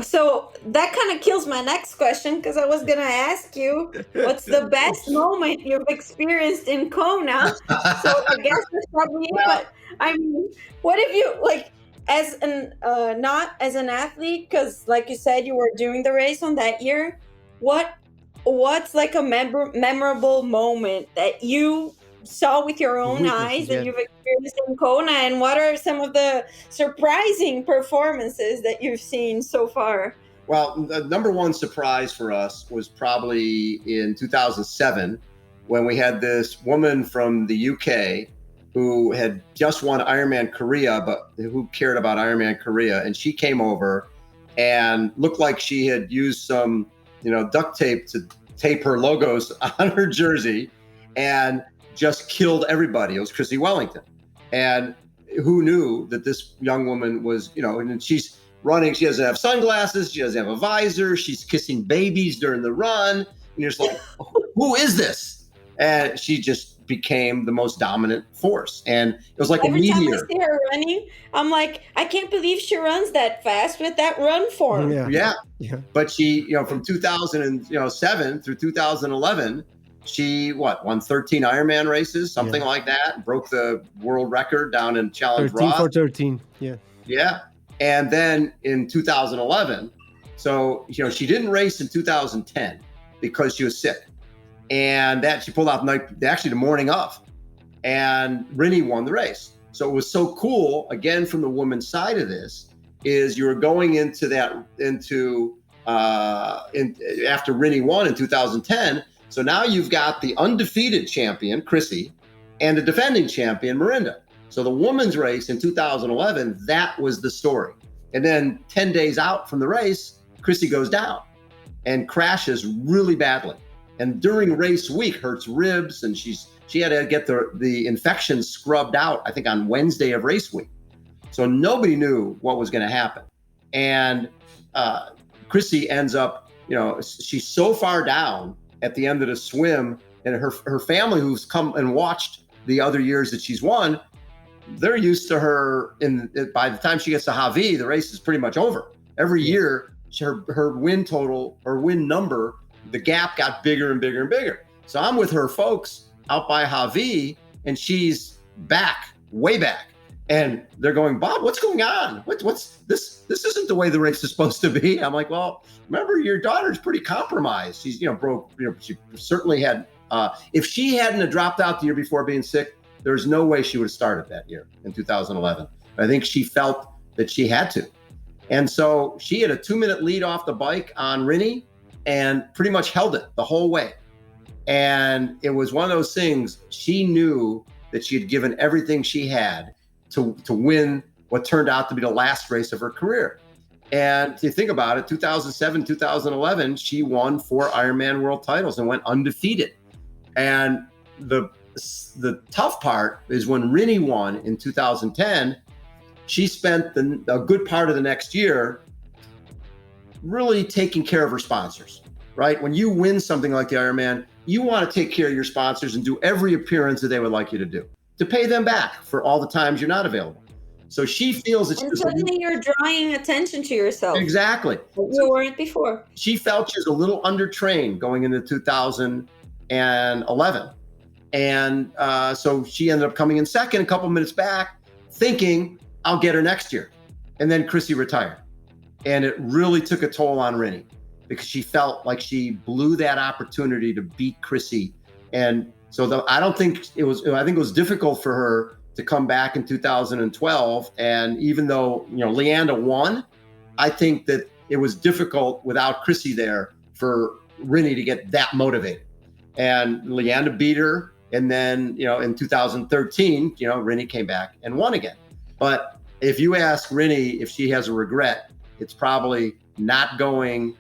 So that kind of kills my next question, because I was going to ask you, what's the best moment you've experienced in Kona? So I guess that's probably it. But I mean, what if you, as an not as an athlete, because like you said, you were doing the race on that year. What's like a memorable moment that you saw with your own eyes that you've experienced in Kona, and what are some of the surprising performances that you've seen so far? Well, the number one surprise for us was probably in 2007 when we had this woman from the UK who had just won Ironman Korea, but who cared about Ironman Korea. And she came over and looked like she had used some, duct tape to tape her logos on her jersey and just killed everybody. It was Chrissy Wellington. And who knew that this young woman was, and she's running, she doesn't have sunglasses, she doesn't have a visor, she's kissing babies during the run. And you're just like, who is this? And she just became the most dominant force. And it was like every a meteor. Every time I see her running, I'm like, I can't believe she runs that fast with that run form. Yeah. But she, from 2007 through 2011, she won 13 Ironman races, something like that, broke the world record down in Challenge 13 Roth. for 13. Yeah. And then in 2011, so, she didn't race in 2010 because she was sick. And that she pulled out the morning of. And Rinny won the race. So it was so cool, again, from the woman's side of this, is you were going into after Rinny won in 2010. So now you've got the undefeated champion, Chrissy, and the defending champion, Mirinda. So the women's race in 2011, that was the story. And then 10 days out from the race, Chrissy goes down and crashes really badly. And during race week, hurts ribs, and she had to get the infection scrubbed out, I think, on Wednesday of race week. So nobody knew what was going to happen. And Chrissy ends up, she's so far down at the end of the swim, and her family, who's come and watched the other years that she's won, they're used to her. By the time she gets to Hawaii, the race is pretty much over. Every year, her win total, her win number, the gap got bigger and bigger and bigger. So I'm with her folks out by Hawaii, and she's back, way back. And they're going, Bob, what's going on? What's this? This isn't the way the race is supposed to be. I'm like, well, remember, your daughter's pretty compromised. She's, broke, she certainly had, if she hadn't have dropped out the year before being sick, there's no way she would have started that year in 2011. I think she felt that she had to. And so she had a 2-minute lead off the bike on Rinny and pretty much held it the whole way. And it was one of those things, she knew that she had given everything she had to win what turned out to be the last race of her career. And if you think about it, 2007, 2011, she won 4 Ironman world titles and went undefeated. And the tough part is when Rinny won in 2010, she spent a good part of the next year really taking care of her sponsors, right? When you win something like the Ironman, you want to take care of your sponsors and do every appearance that they would like you to do, to pay them back for all the times you're not available. So she feels it's and suddenly you're drawing attention to yourself. Exactly. You weren't before. She felt she was a little undertrained going into 2011. And so she ended up coming in second, a couple minutes back, thinking, I'll get her next year. And then Chrissy retired. And it really took a toll on Rinny because she felt like she blew that opportunity to beat Chrissy. And so I think it was difficult for her to come back in 2012. And even though, Leanda won, I think that it was difficult without Chrissy there for Rinny to get that motivated. And Leanda beat her. And then, in 2013, Rinny came back and won again. But if you ask Rinny if she has a regret, it's probably not being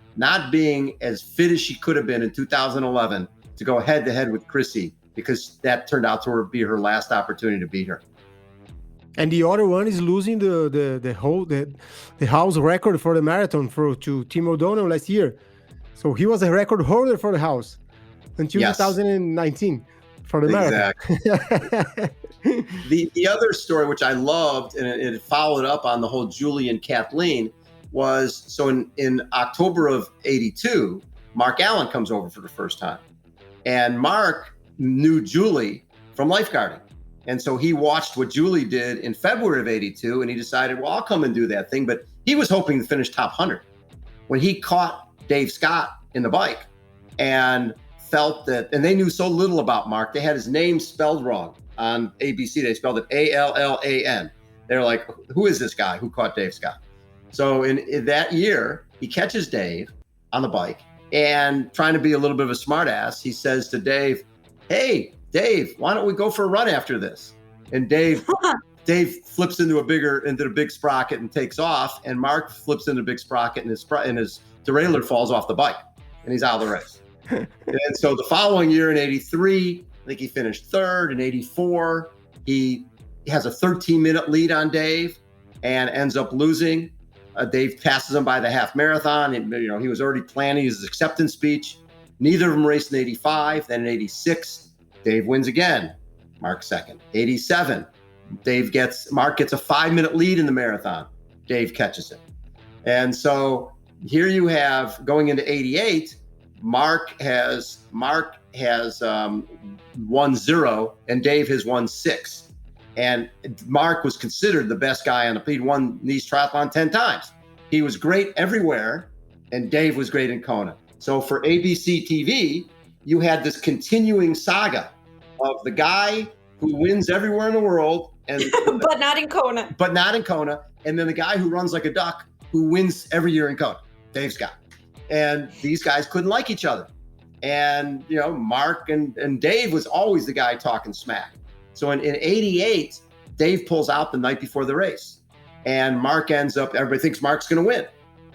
as fit as she could have been in 2011 to go head to head with Chrissy, because that turned out to be her last opportunity to beat her. And the other one is losing the house record for the marathon to Tim O'Donnell last year. So he was a record holder for the house until 2019 for the marathon. The other story, which I loved, and it followed up on the whole Julie and Kathleen, was so in October of '82, Mark Allen comes over for the first time. And Mark knew Julie from lifeguarding. And so he watched what Julie did in February of 82, and he decided, well, I'll come and do that thing. But he was hoping to finish top 100 when he caught Dave Scott in the bike and felt that, and they knew so little about Mark, they had his name spelled wrong on ABC. They spelled it Allan. They're like, who is this guy who caught Dave Scott? So in that year, he catches Dave on the bike, and trying to be a little bit of a smart ass, he says to Dave, hey, Dave, why don't we go for a run after this? And Dave flips into the big sprocket and takes off, and Mark flips into the big sprocket, and his derailleur falls off the bike, and he's out of the race. And so the following year in 83, I think he finished third. In 84, he has a 13-minute lead on Dave and ends up losing. Dave passes him by the half marathon, and he was already planning his acceptance speech. Neither of them raced in 85. Then in 86, Dave wins again. Mark second. 87, Mark gets a 5-minute lead in the marathon. Dave catches it. And so here you have, going into 88, Mark has won 0 and Dave has won 6. And Mark was considered the best guy on the he'd won Nice Triathlon 10 times. He was great everywhere, and Dave was great in Kona. So for ABC TV, you had this continuing saga of the guy who wins everywhere in the world, and but not in Kona. And then the guy who runs like a duck who wins every year in Kona, Dave Scott. And these guys couldn't like each other. And Mark and Dave was always the guy talking smack. So in 88, Dave pulls out the night before the race, and Mark ends up, everybody thinks Mark's going to win,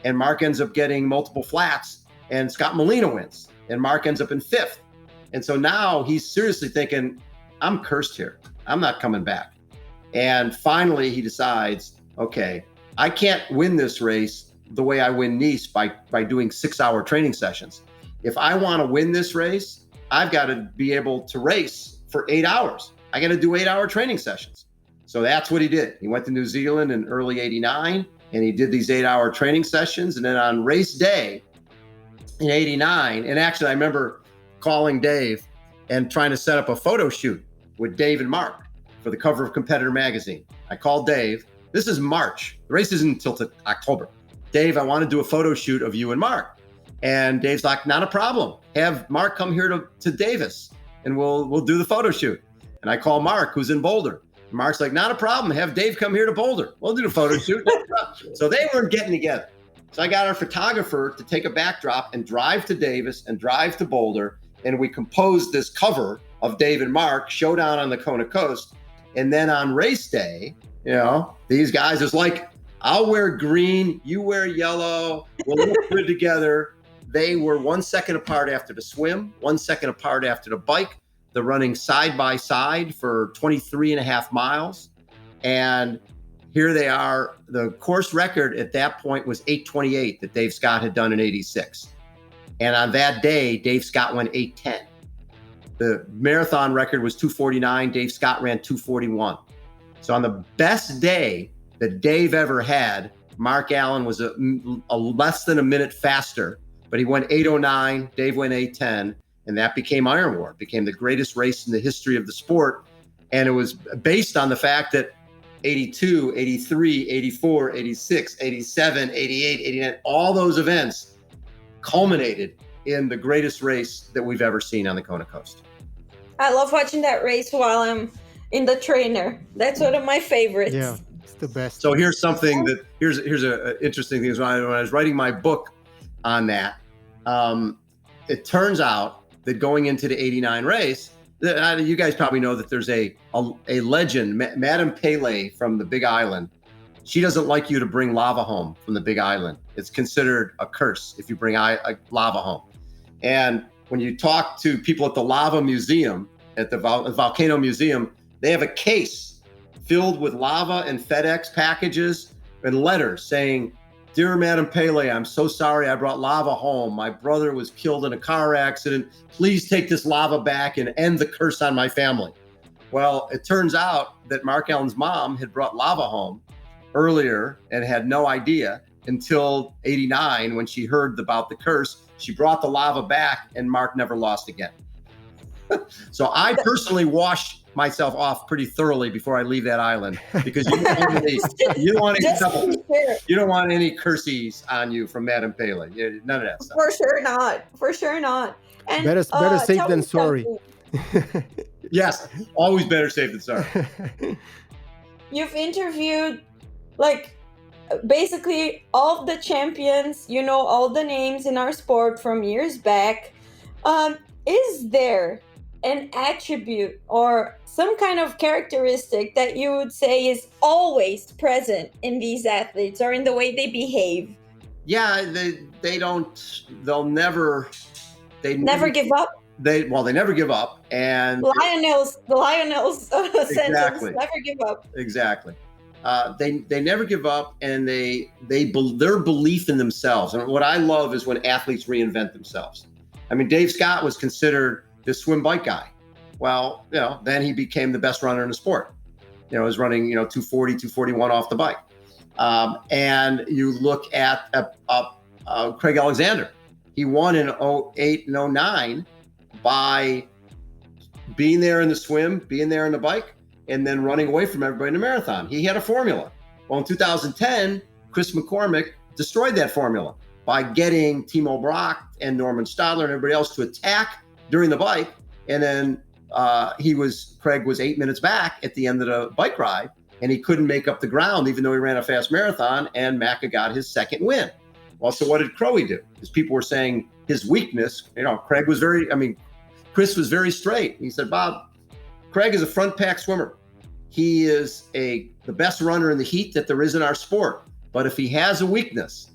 and Mark ends up getting multiple flats, and Scott Molina wins, and Mark ends up in 5th. And so now he's seriously thinking, I'm cursed here. I'm not coming back. And finally he decides, okay, I can't win this race the way I win Nice by doing 6-hour training sessions. If I want to win this race, I've got to be able to race for 8 hours. I got to do 8-hour training sessions. So that's what he did. He went to New Zealand in early 89, and he did these 8-hour training sessions. And then on race day in 89, and actually I remember calling Dave and trying to set up a photo shoot with Dave and Mark for the cover of Competitor magazine. I called Dave. This is March. The race isn't until October. Dave, I want to do a photo shoot of you and Mark. And Dave's like, not a problem. Have Mark come here to Davis, and we'll do the photo shoot. And I call Mark, who's in Boulder. And Mark's like, not a problem. Have Dave come here to Boulder. We'll do the photo shoot. So they weren't getting together. So I got our photographer to take a backdrop and drive to Davis and drive to Boulder. And we composed this cover of Dave and Mark, showdown on the Kona coast. And then on race day, these guys is like, I'll wear green, you wear yellow, we'll look good together. They were 1 second apart after the swim, 1 second apart after the bike. They're running side by side for 23 and a half miles. And here they are. The course record at that point was 8:28 that Dave Scott had done in 86. And on that day, Dave Scott went 8:10. The marathon record was 2:49. Dave Scott ran 2:41. So on the best day that Dave ever had, Mark Allen was a less than a minute faster, but he went 8:09. Dave went 8:10. And that became Iron War. It became the greatest race in the history of the sport. And it was based on the fact that 82, 83, 84, 86, 87, 88, 89, all those events culminated in the greatest race that we've ever seen on the Kona coast. I love watching that race while I'm in the trainer. That's one of my favorites. Yeah, it's the best. So here's something that, here's an interesting thing. When I was writing my book on that, it turns out that going into the 89 race, you guys probably know that there's a legend, Madame Pele from the Big Island. She doesn't like you to bring lava home from the Big Island. It's considered a curse if you bring lava home. And when you talk to people at the Lava Museum, at the Volcano Museum, they have a case filled with lava and FedEx packages and letters saying, "Dear Madam Pele, I'm so sorry I brought lava home. My brother was killed in a car accident. Please take this lava back and end the curse on my family." Well, it turns out that Mark Allen's mom had brought lava home earlier and had no idea until 89 when she heard about the curse. She brought the lava back and Mark never lost again. So I personally washed myself off pretty thoroughly before I leave that island, because you don't want any trouble. You don't want any curses on you from Madame Pele. None of that stuff. For sure not. And Better safe than sorry. Yes, always better safe than sorry. You've interviewed like basically all the champions, you know, all the names in our sport from years back. Is there an attribute or some kind of characteristic that you would say is always present in these athletes or in the way they behave? Yeah, they'll never give up. They never give up, and the Lionel's exactly. sentence, never give up. Exactly. They never give up, and their belief in themselves. And what I love is when athletes reinvent themselves. I mean, Dave Scott was considered the swim bike guy. Well, then he became the best runner in the sport. He was running 240, 241 off the bike. And you look at Craig Alexander. He won in 08 and 09 by being there in the swim, being there in the bike, and then running away from everybody in the marathon. He had a formula. Well, in 2010, Chris McCormick destroyed that formula by getting Timo Brock and Norman Stadler and everybody else to attack during the bike. And then Craig was 8 minutes back at the end of the bike ride, and he couldn't make up the ground, even though he ran a fast marathon, and Macca got his second win. Well, so what did Crowe do? Because people were saying his weakness, Chris was very straight. He said, Bob, Craig is a front pack swimmer. He is the best runner in the heat that there is in our sport. But if he has a weakness,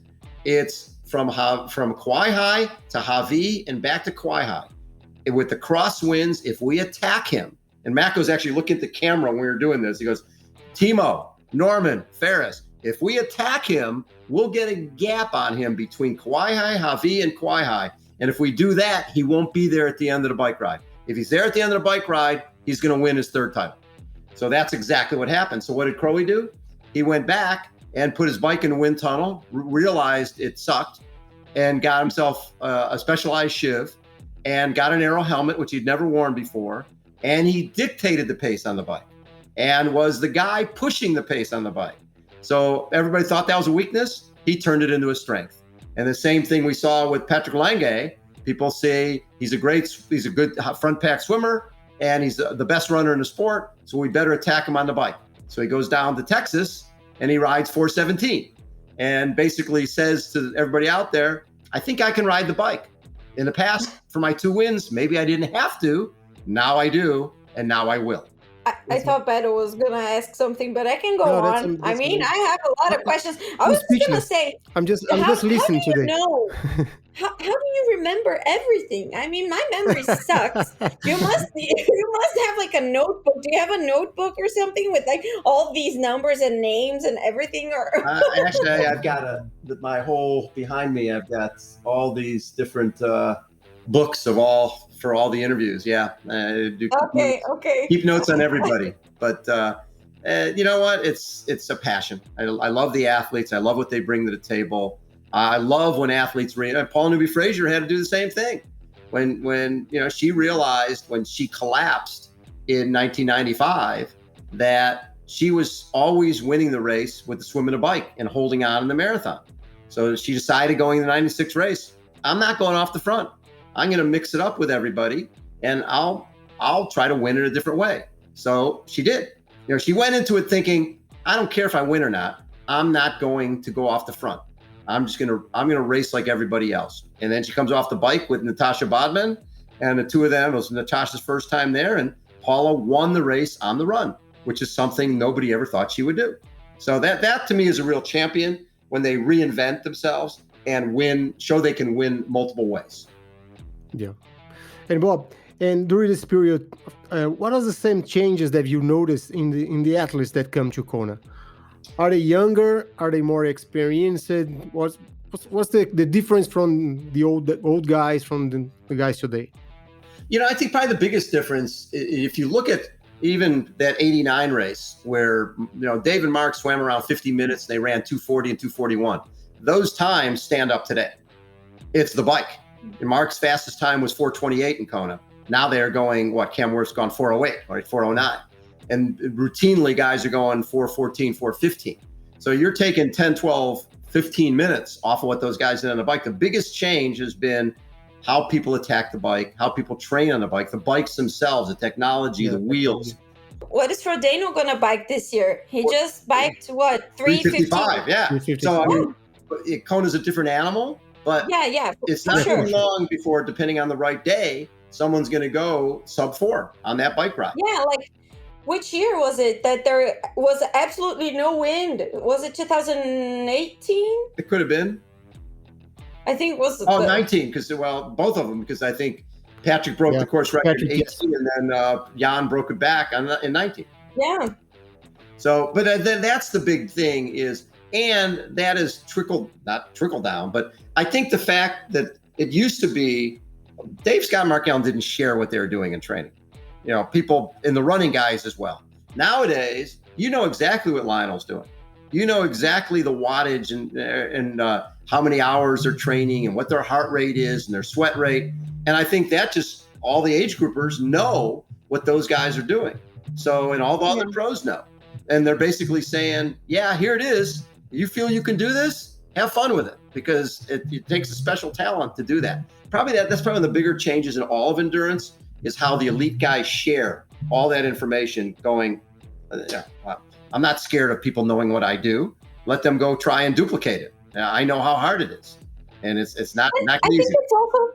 it's from Kauai High to Hawaii and back to Kauai High. And with the crosswinds, if we attack him, and Mac was actually looking at the camera when we were doing this, he goes, Timo, Norman, Ferris, if we attack him, we'll get a gap on him between Kauai High, Hawaii, and Kauai High. And if we do that, he won't be there at the end of the bike ride. If he's there at the end of the bike ride, he's going to win his third title. So that's exactly what happened. So what did Crowe do? He went back and put his bike in the wind tunnel, realized it sucked, and got himself a specialized shiv and got an aero helmet, which he'd never worn before. And he dictated the pace on the bike and was the guy pushing the pace on the bike. So everybody thought that was a weakness. He turned it into a strength. And the same thing we saw with Patrick Lange. People say he's a good front pack swimmer, and he's the best runner in the sport. So we better attack him on the bike. So he goes down to Texas and he rides 417 and basically says to everybody out there, I think I can ride the bike. In the past, for my 2 wins, maybe I didn't have to. Now I do, and now I will. I thought Beto was going to ask something, but I can go on. I have a lot of questions. I was just going to say, I'm just listening today. How do you remember everything? I mean, my memory sucks. You must have like a notebook. Do you have a notebook or something with like all these numbers and names and everything? Or actually, I've got my whole behind me. I've got all these different books for all the interviews. Yeah. Okay. Keep notes on everybody. But you know what? It's a passion. I love the athletes. I love what they bring to the table. I love when athletes Paul Newby-Fraser had to do the same thing. When she realized when she collapsed in 1995 that she was always winning the race with the swim and the bike and holding on in the marathon. So she decided going to the 96 race, I'm not going off the front. I'm going to mix it up with everybody, and I'll try to win it a different way. So she did. She went into it thinking, I don't care if I win or not. I'm not going to go off the front. I'm going to race like everybody else. And then she comes off the bike with Natasha Bodman, and the two of them, it was Natasha's first time there, and Paula won the race on the run, which is something nobody ever thought she would do. So that to me is a real champion, when they reinvent themselves and show they can win multiple ways. Yeah. And Bob, and during this period, what are the same changes that you noticed in the athletes that come to Kona? Are they younger? Are they more experienced? What's the difference from the old guys from the guys today? I think probably the biggest difference, if you look at even that 89 race where, Dave and Mark swam around 50 minutes, and they ran 240 and 241. Those times stand up today. It's the bike. And Mark's fastest time was 4:28 in Kona. Now they're going, Cam Worth's gone 408, right? 409. And routinely guys are going 414, 415. So you're taking 10, 12, 15 minutes off of what those guys did on the bike. The biggest change has been how people attack the bike, how people train on the bike, the bikes themselves, the technology, the wheels. What is Frodeno gonna bike this year? He just biked what, 355? Yeah. 355. So I mean, Kona's a different animal, but it's not too long before, depending on the right day, someone's gonna go sub 4 on that bike ride. Yeah, like which year was it that there was absolutely no wind? Was it 2018? It could have been. I think it was 19, because both of them, because I think Patrick broke the course record in 18, and then Jan broke it back in 19. Yeah. So, but then that's the big thing and that is not trickle down, but I think the fact that it used to be, Dave Scott and Mark Allen didn't share what they were doing in training. People in the running guys as well. Nowadays, you know exactly what Lionel's doing. You know exactly the wattage and how many hours they're training and what their heart rate is and their sweat rate. And I think that just all the age groupers know what those guys are doing. So, and all the other pros know. And they're basically saying, yeah, here it is. You feel you can do this? Have fun with it, because it takes a special talent to do that. That's probably one of the bigger changes in all of endurance, is how the elite guys share all that information going, I'm not scared of people knowing what I do. Let them go try and duplicate it. I know how hard it is. And it's not easy. I think it's also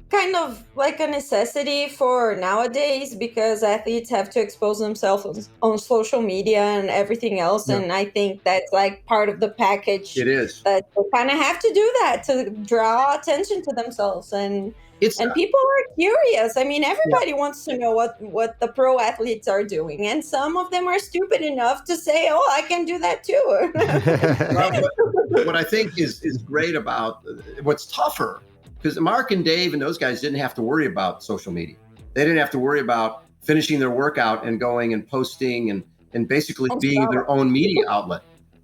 kind of like a necessity for nowadays, because athletes have to expose themselves on social media and everything else. And I think that's like part of the package. It is. That they kind of have to do that to draw attention to themselves. And people are curious. I mean, everybody wants to know what the pro athletes are doing. And some of them are stupid enough to say, oh, I can do that too. What I think is great about what's tougher, because Mark and Dave and those guys didn't have to worry about social media. They didn't have to worry about finishing their workout and going and posting and basically being their own media outlet.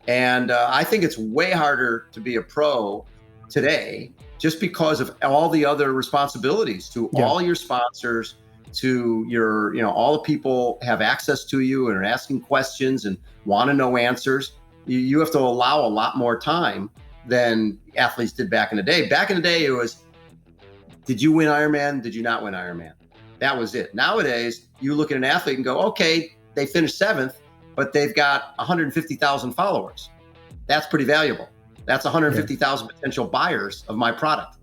And I think it's way harder to be a pro today, just because of all the other responsibilities to all your sponsors, to your, all the people have access to you and are asking questions and want to know answers. You have to allow a lot more time than athletes did back in the day. Back in the day, it was, did you win Ironman? Did you not win Ironman? That was it. Nowadays, you look at an athlete and go, okay, they finished 7th, but they've got 150,000 followers. That's pretty valuable. That's 150,000 potential buyers of my product.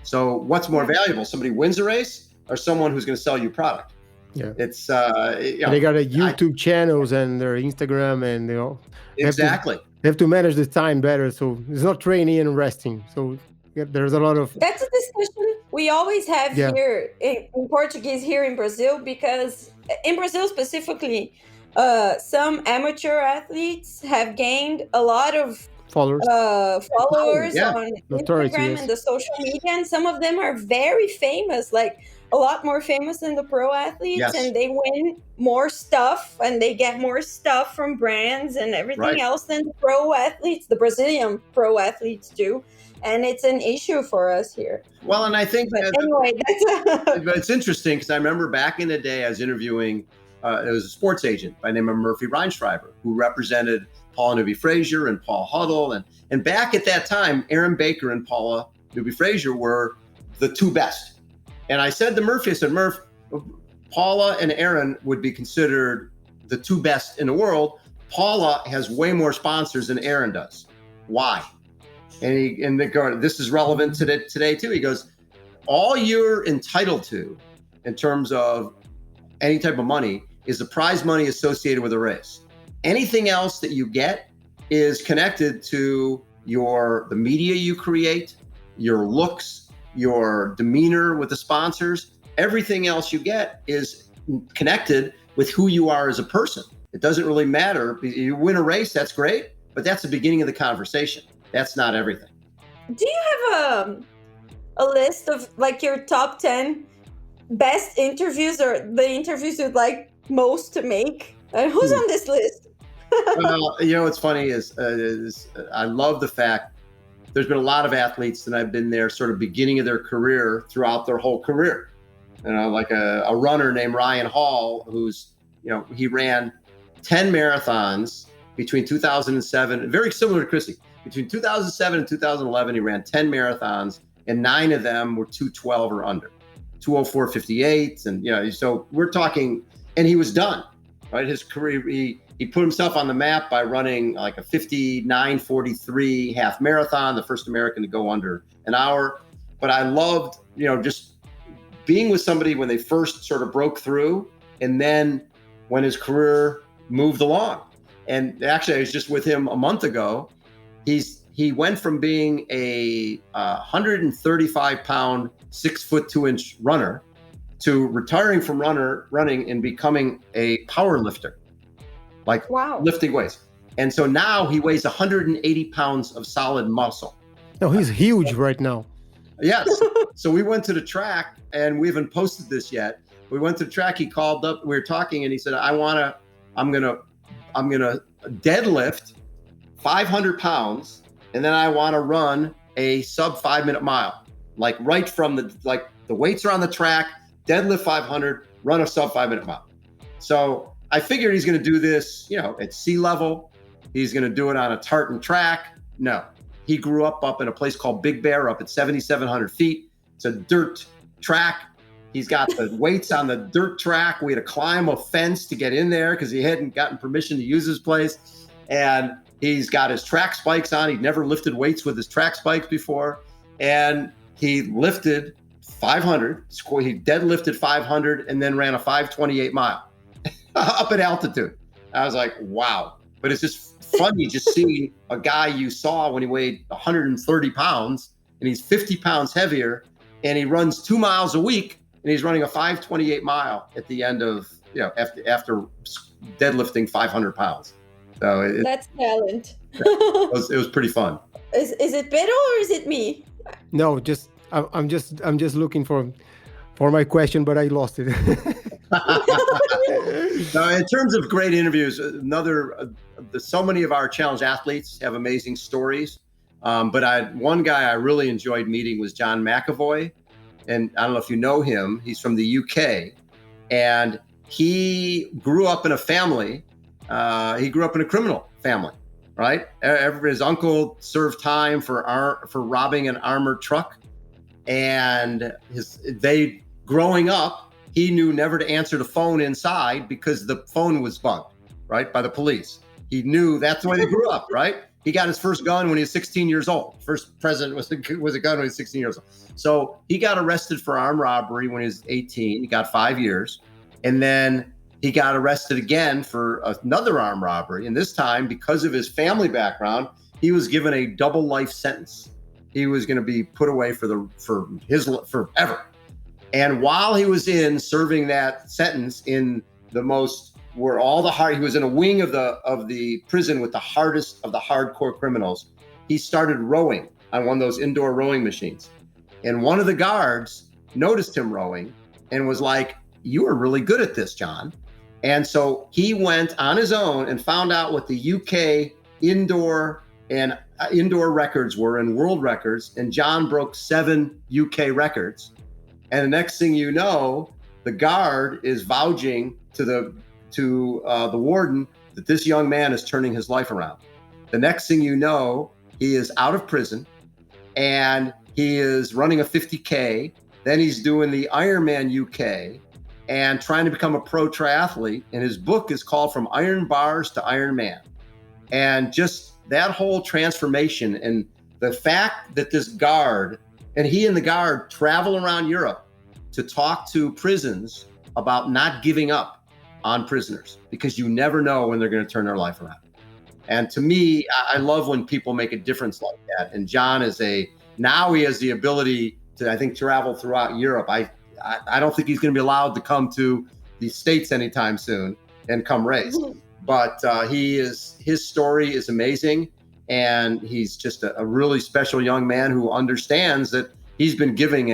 So what's more valuable? Somebody wins a race or someone who's going to sell you product? Yeah. It's, they got a YouTube channels and their Instagram and exactly. They have to manage the time better. So it's not training and resting. So there's a lot of... That's a discussion we always have here in Portuguese here in Brazil, because in Brazil specifically, some amateur athletes have gained a lot of followers on Instagram and the social media, and some of them are very famous, like a lot more famous than the pro athletes, and they win more stuff and they get more stuff from brands and everything else than the pro athletes, the Brazilian pro athletes do. And it's an issue for us here. Well, and I think anyway, but it's interesting, because I remember back in the day I was interviewing it was a sports agent by the name of Murphy Reinschreiber, who represented Paula Newby-Fraser and Paul Huddle. And back at that time, Aaron Baker and Paula Newby-Fraser were the two best. And I said to Murphy, Murph, Paula and Aaron would be considered the two best in the world. Paula has way more sponsors than Aaron does. Why? And they go, this is relevant to today too. He goes, all you're entitled to in terms of any type of money is the prize money associated with a race. Anything else that you get is connected to the media you create, your looks, your demeanor with the sponsors. Everything else you get is connected with who you are as a person. It doesn't really matter. You win a race, that's great, but that's the beginning of the conversation. That's not everything. Do you have a list of like your top 10 best interviews, or the interviews you'd like most to make? Who's on this list? Well, what's funny is I love the fact there's been a lot of athletes that I've been there sort of beginning of their career throughout their whole career. like a runner named Ryan Hall, who's, he ran 10 marathons between 2007, very similar to Chrissy. Between 2007 and 2011, he ran 10 marathons, and 9 of them were 212 or under, 204.58. And, so we're talking, and he was done, right? His career, he put himself on the map by running like a 59:43 half marathon, the first American to go under an hour. But I loved, just being with somebody when they first sort of broke through, and then when his career moved along. And actually, I was just with him a month ago. He went from being a 135-pound, 6'2" runner to retiring from running and becoming a power lifter, like lifting weights. And so now he weighs 180 pounds of solid muscle. No, he's huge right now. Yes. So we went to the track, and we haven't posted this yet. We went to the track. He called up. We were talking, and he said, I'm gonna deadlift 500 pounds, and then I want to run a sub 5-minute mile, like right from the weights are on the track, deadlift 500, run a sub 5-minute mile. So I figured he's going to do this, at sea level. He's going to do it on a tartan track. No, he grew up in a place called Big Bear, up at 7,700 feet. It's a dirt track. He's got the weights on the dirt track. We had to climb a fence to get in there because he hadn't gotten permission to use his place. And he's got his track spikes on. He'd never lifted weights with his track spikes before. And he lifted 500. He deadlifted 500 and then ran a 5:28 mile up at altitude. I was like, wow. But it's just funny just seeing a guy you saw when he weighed 130 pounds and he's 50 pounds heavier, and he runs 2 miles a week. And he's running a 5:28 mile at the end of, after deadlifting 500 pounds. So that's talent. it was pretty fun. Is it Pedro or is it me? No, I'm just looking for my question, but I lost it. Now, in terms of great interviews, so many of our challenge athletes have amazing stories. But one guy I really enjoyed meeting was John McAvoy. And I don't know if you know him. He's from the UK, and he grew up in a family. He grew up in a criminal family, right? His uncle served time for robbing an armored truck, and growing up, he knew never to answer the phone inside because the phone was bugged, right, by the police. He knew that's the way they grew up, right? He got his first gun when he was 16 years old. First president was a gun when he was 16 years old. So he got arrested for armed robbery when he was 18. He got 5 years. And then he got arrested again for another armed robbery. And this time, because of his family background, he was given a double life sentence. He was going to be put away forever. And while he was serving that sentence in the most, he was in a wing of the prison with the hardest of the hardcore criminals. He started rowing on one of those indoor rowing machines. And one of the guards noticed him rowing and was like, "You are really good at this, John." And so he went on his own and found out what the UK indoor records were and world records. And John broke 7 UK records. And the next thing you know, the guard is vouching to the warden that this young man is turning his life around. The next thing you know, he is out of prison and he is running a 50K. Then he's doing the Ironman UK and trying to become a pro triathlete. And his book is called From Iron Bars to Iron Man. And just that whole transformation, and the fact that this guard, and he and the guard travel around Europe to talk to prisons about not giving up on prisoners, because you never know when they're going to turn their life around. And to me, I love when people make a difference like that. And John now he has the ability to, I think, travel throughout Europe. I don't think he's going to be allowed to come to the States anytime soon and come race. But his story is amazing. And he's just a really special young man who understands that he's been given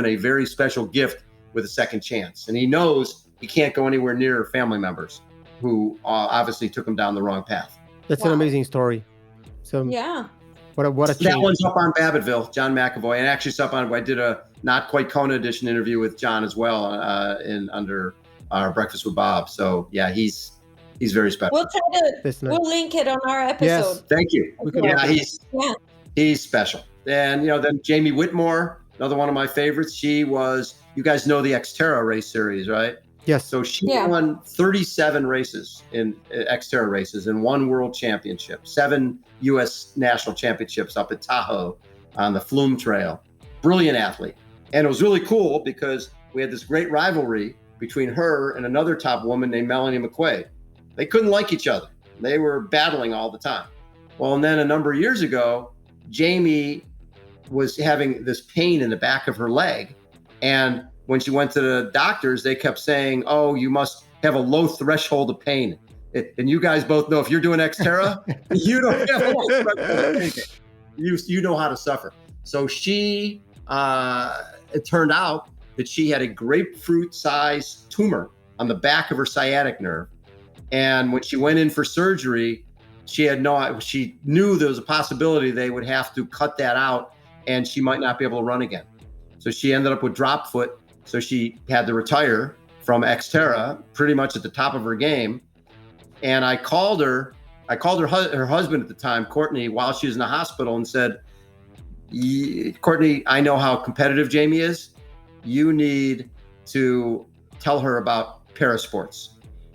a very special gift with a second chance. And he knows he can't go anywhere near family members who obviously took him down the wrong path. That's an amazing story. So yeah. What a change. That one's up on Babbittville, John McAvoy. And actually it's up on, I did a not quite Kona edition interview with John as well under our Breakfast with Bob. So yeah, he's very special. We'll we'll link it on our episode. Yes. Thank you. He's special. And then Jamie Whitmore, another one of my favorites. She was, you guys know the Xterra race series, right? Yes. So she won 37 races in Xterra races and 1 world championship, 7 U.S. national championships up at Tahoe on the Flume Trail. Brilliant athlete. And it was really cool because we had this great rivalry between her and another top woman named Melanie McQuaid. They couldn't like each other. They were battling all the time. Well, and then a number of years ago, Jamie was having this pain in the back of her leg. And when she went to the doctors, they kept saying, oh, you must have a low threshold of pain. And you guys both know if you're doing Xterra, you don't have a low threshold of pain. You know how to suffer. So she, it turned out that she had a grapefruit-sized tumor on the back of her sciatic nerve. And when she went in for surgery, she knew there was a possibility they would have to cut that out and she might not be able to run again. So she ended up with drop foot. So she had to retire from Xterra pretty much at the top of her game. And I called her husband at the time, Courtney, while she was in the hospital and said, Courtney, I know how competitive Jamie is. You need to tell her about parasports.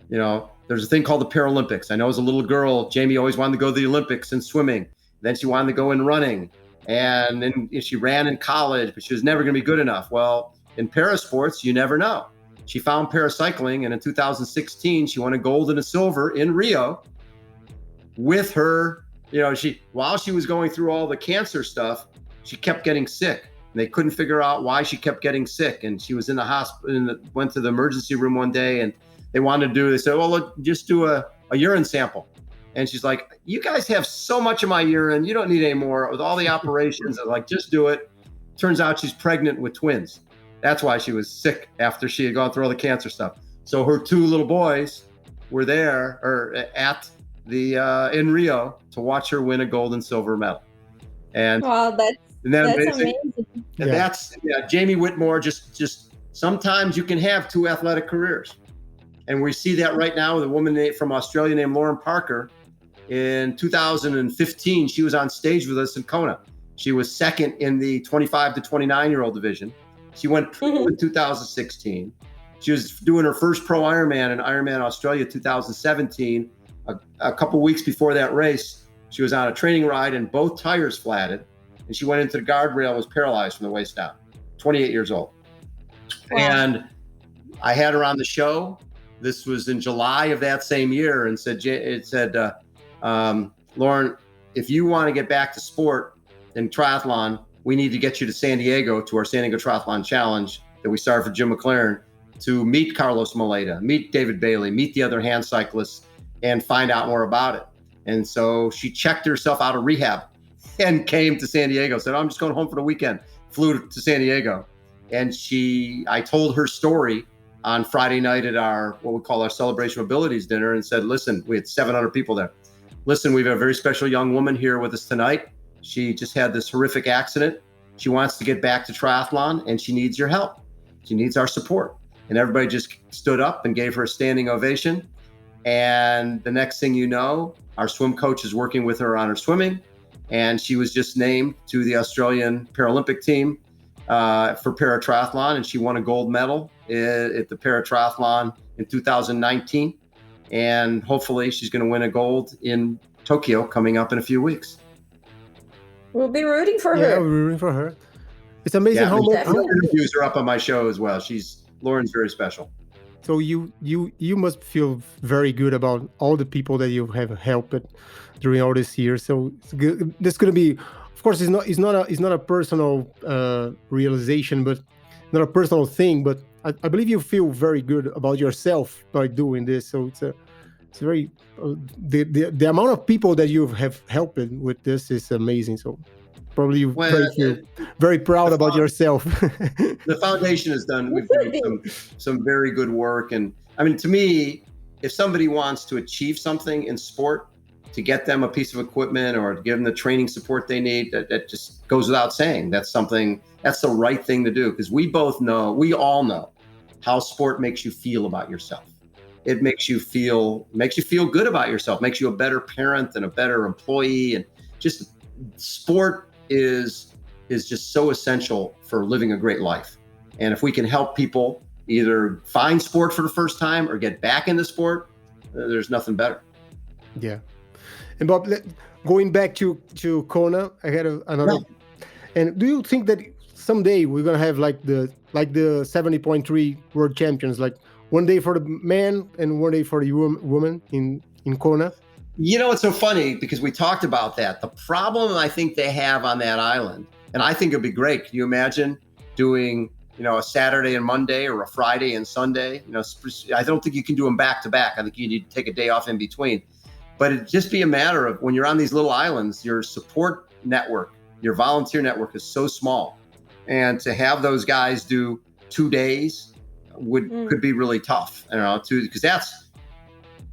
There's a thing called the Paralympics. I know as a little girl, Jamie always wanted to go to the Olympics in swimming. Then she wanted to go in running. And then she ran in college, but she was never going to be good enough. Well, in parasports, you never know. She found paracycling, and in 2016, she won a gold and a silver in Rio with her, while she was going through all the cancer stuff, she kept getting sick. And they couldn't figure out why she kept getting sick. And she was in the hospital and went to the emergency room one day and they said, well, look, just do a urine sample. And she's like, you guys have so much of my urine. You don't need any more with all the operations. I'm like, just do it. Turns out she's pregnant with twins. That's why she was sick after she had gone through all the cancer stuff. So her 2 little boys were there in Rio to watch her win a gold and silver medal. And wow, that's amazing. And that's Jamie Whitmore. Just sometimes you can have 2 athletic careers. And we see that right now with a woman from Australia named Lauren Parker. In 2015, she was on stage with us in Kona. She was second in the 25 to 29-year-old division. She went pro in 2016. She was doing her first pro Ironman in Ironman Australia 2017. A couple weeks before that race, she was on a training ride and both tires flatted. And she went into the guardrail and was paralyzed from the waist down, 28 years old. Wow. And I had her on the show. This was in July of that same year, and said, Lauren, if you want to get back to sport in triathlon, we need to get you to San Diego to our San Diego Triathlon Challenge that we started for Jim McLaren to meet Carlos Moleda, meet David Bailey, meet the other hand cyclists, and find out more about it. And so she checked herself out of rehab and came to San Diego, said, I'm just going home for the weekend, flew to San Diego. And I told her story on Friday night at what we call our Celebration of Abilities dinner and said, listen, we had 700 people there. Listen, we have a very special young woman here with us tonight. She just had this horrific accident. She wants to get back to triathlon and she needs your help. She needs our support. And everybody just stood up and gave her a standing ovation. And the next thing you know, our swim coach is working with her on her swimming. And she was just named to the Australian Paralympic team for paratriathlon. And she won a gold medal at the paratriathlon in 2019. And hopefully she's going to win a gold in Tokyo coming up in a few weeks. We'll be rooting for her. Yeah, we're rooting for her. It's amazing how much interviews are up on my show as well. Lauren's very special. So you must feel very good about all the people that you have helped during all this year. So it's good. This going to be, of course, it's not a personal realization, but not a personal thing. But I believe you feel very good about yourself by doing this. So it's very the amount of people that you have helped with this is amazing. So probably you feel very proud about yourself. The foundation has done some very good work. And I mean, to me, if somebody wants to achieve something in sport, to get them a piece of equipment or to give them the training support they need, that just goes without saying. That's the right thing to do, because we all know how sport makes you feel about yourself. It makes you feel good about yourself, makes you a better parent and a better employee. And just sport is just so essential for living a great life. And if we can help people either find sport for the first time or get back into sport, there's nothing better. Yeah. And Bob, going back to Kona, I had another. Yeah. And do you think that someday we're gonna have like the 70.3 world champions, like one day for the man and one day for the woman in Kona? You know, it's so funny because we talked about that. The problem I think they have on that island, and I think it'd be great. Can you imagine doing, a Saturday and Monday or a Friday and Sunday? I don't think you can do them back to back. I think you need to take a day off in between. But it'd just be a matter of, when you're on these little islands, your support network, your volunteer network is so small. And to have those guys do 2 days could be really tough, because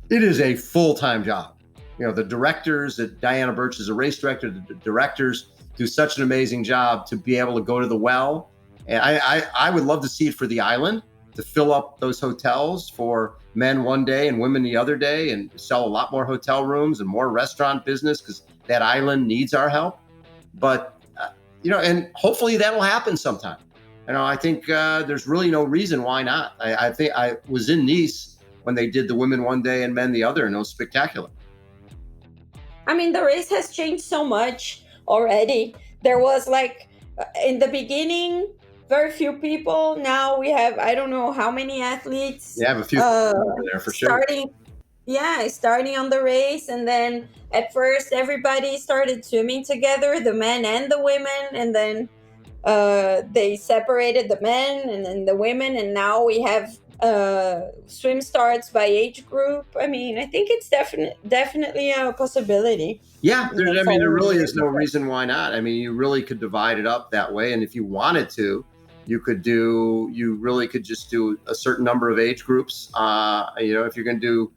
it is a full-time job. The directors, Diana Birch is a race director, the directors do such an amazing job to be able to go to the well. And I would love to see it for the island, to fill up those hotels for men one day and women the other day, and sell a lot more hotel rooms and more restaurant business, because that island needs our help. But, and hopefully that'll happen sometime. I think there's really no reason why not. I think I was in Nice when they did the women one day and men the other, and it was spectacular. I mean, the race has changed so much already. There was in the beginning, very few people. Now we have, I don't know how many athletes. You have a few over there for sure. Starting on the race. And then at first everybody started swimming together, the men and the women. And then they separated the men and then the women. And now we have swim starts by age group. I mean, I think it's definitely a possibility. Yeah, there really is no reason why not. I mean, you really could divide it up that way. And if you wanted to, you really could just do a certain number of age groups. If you're going to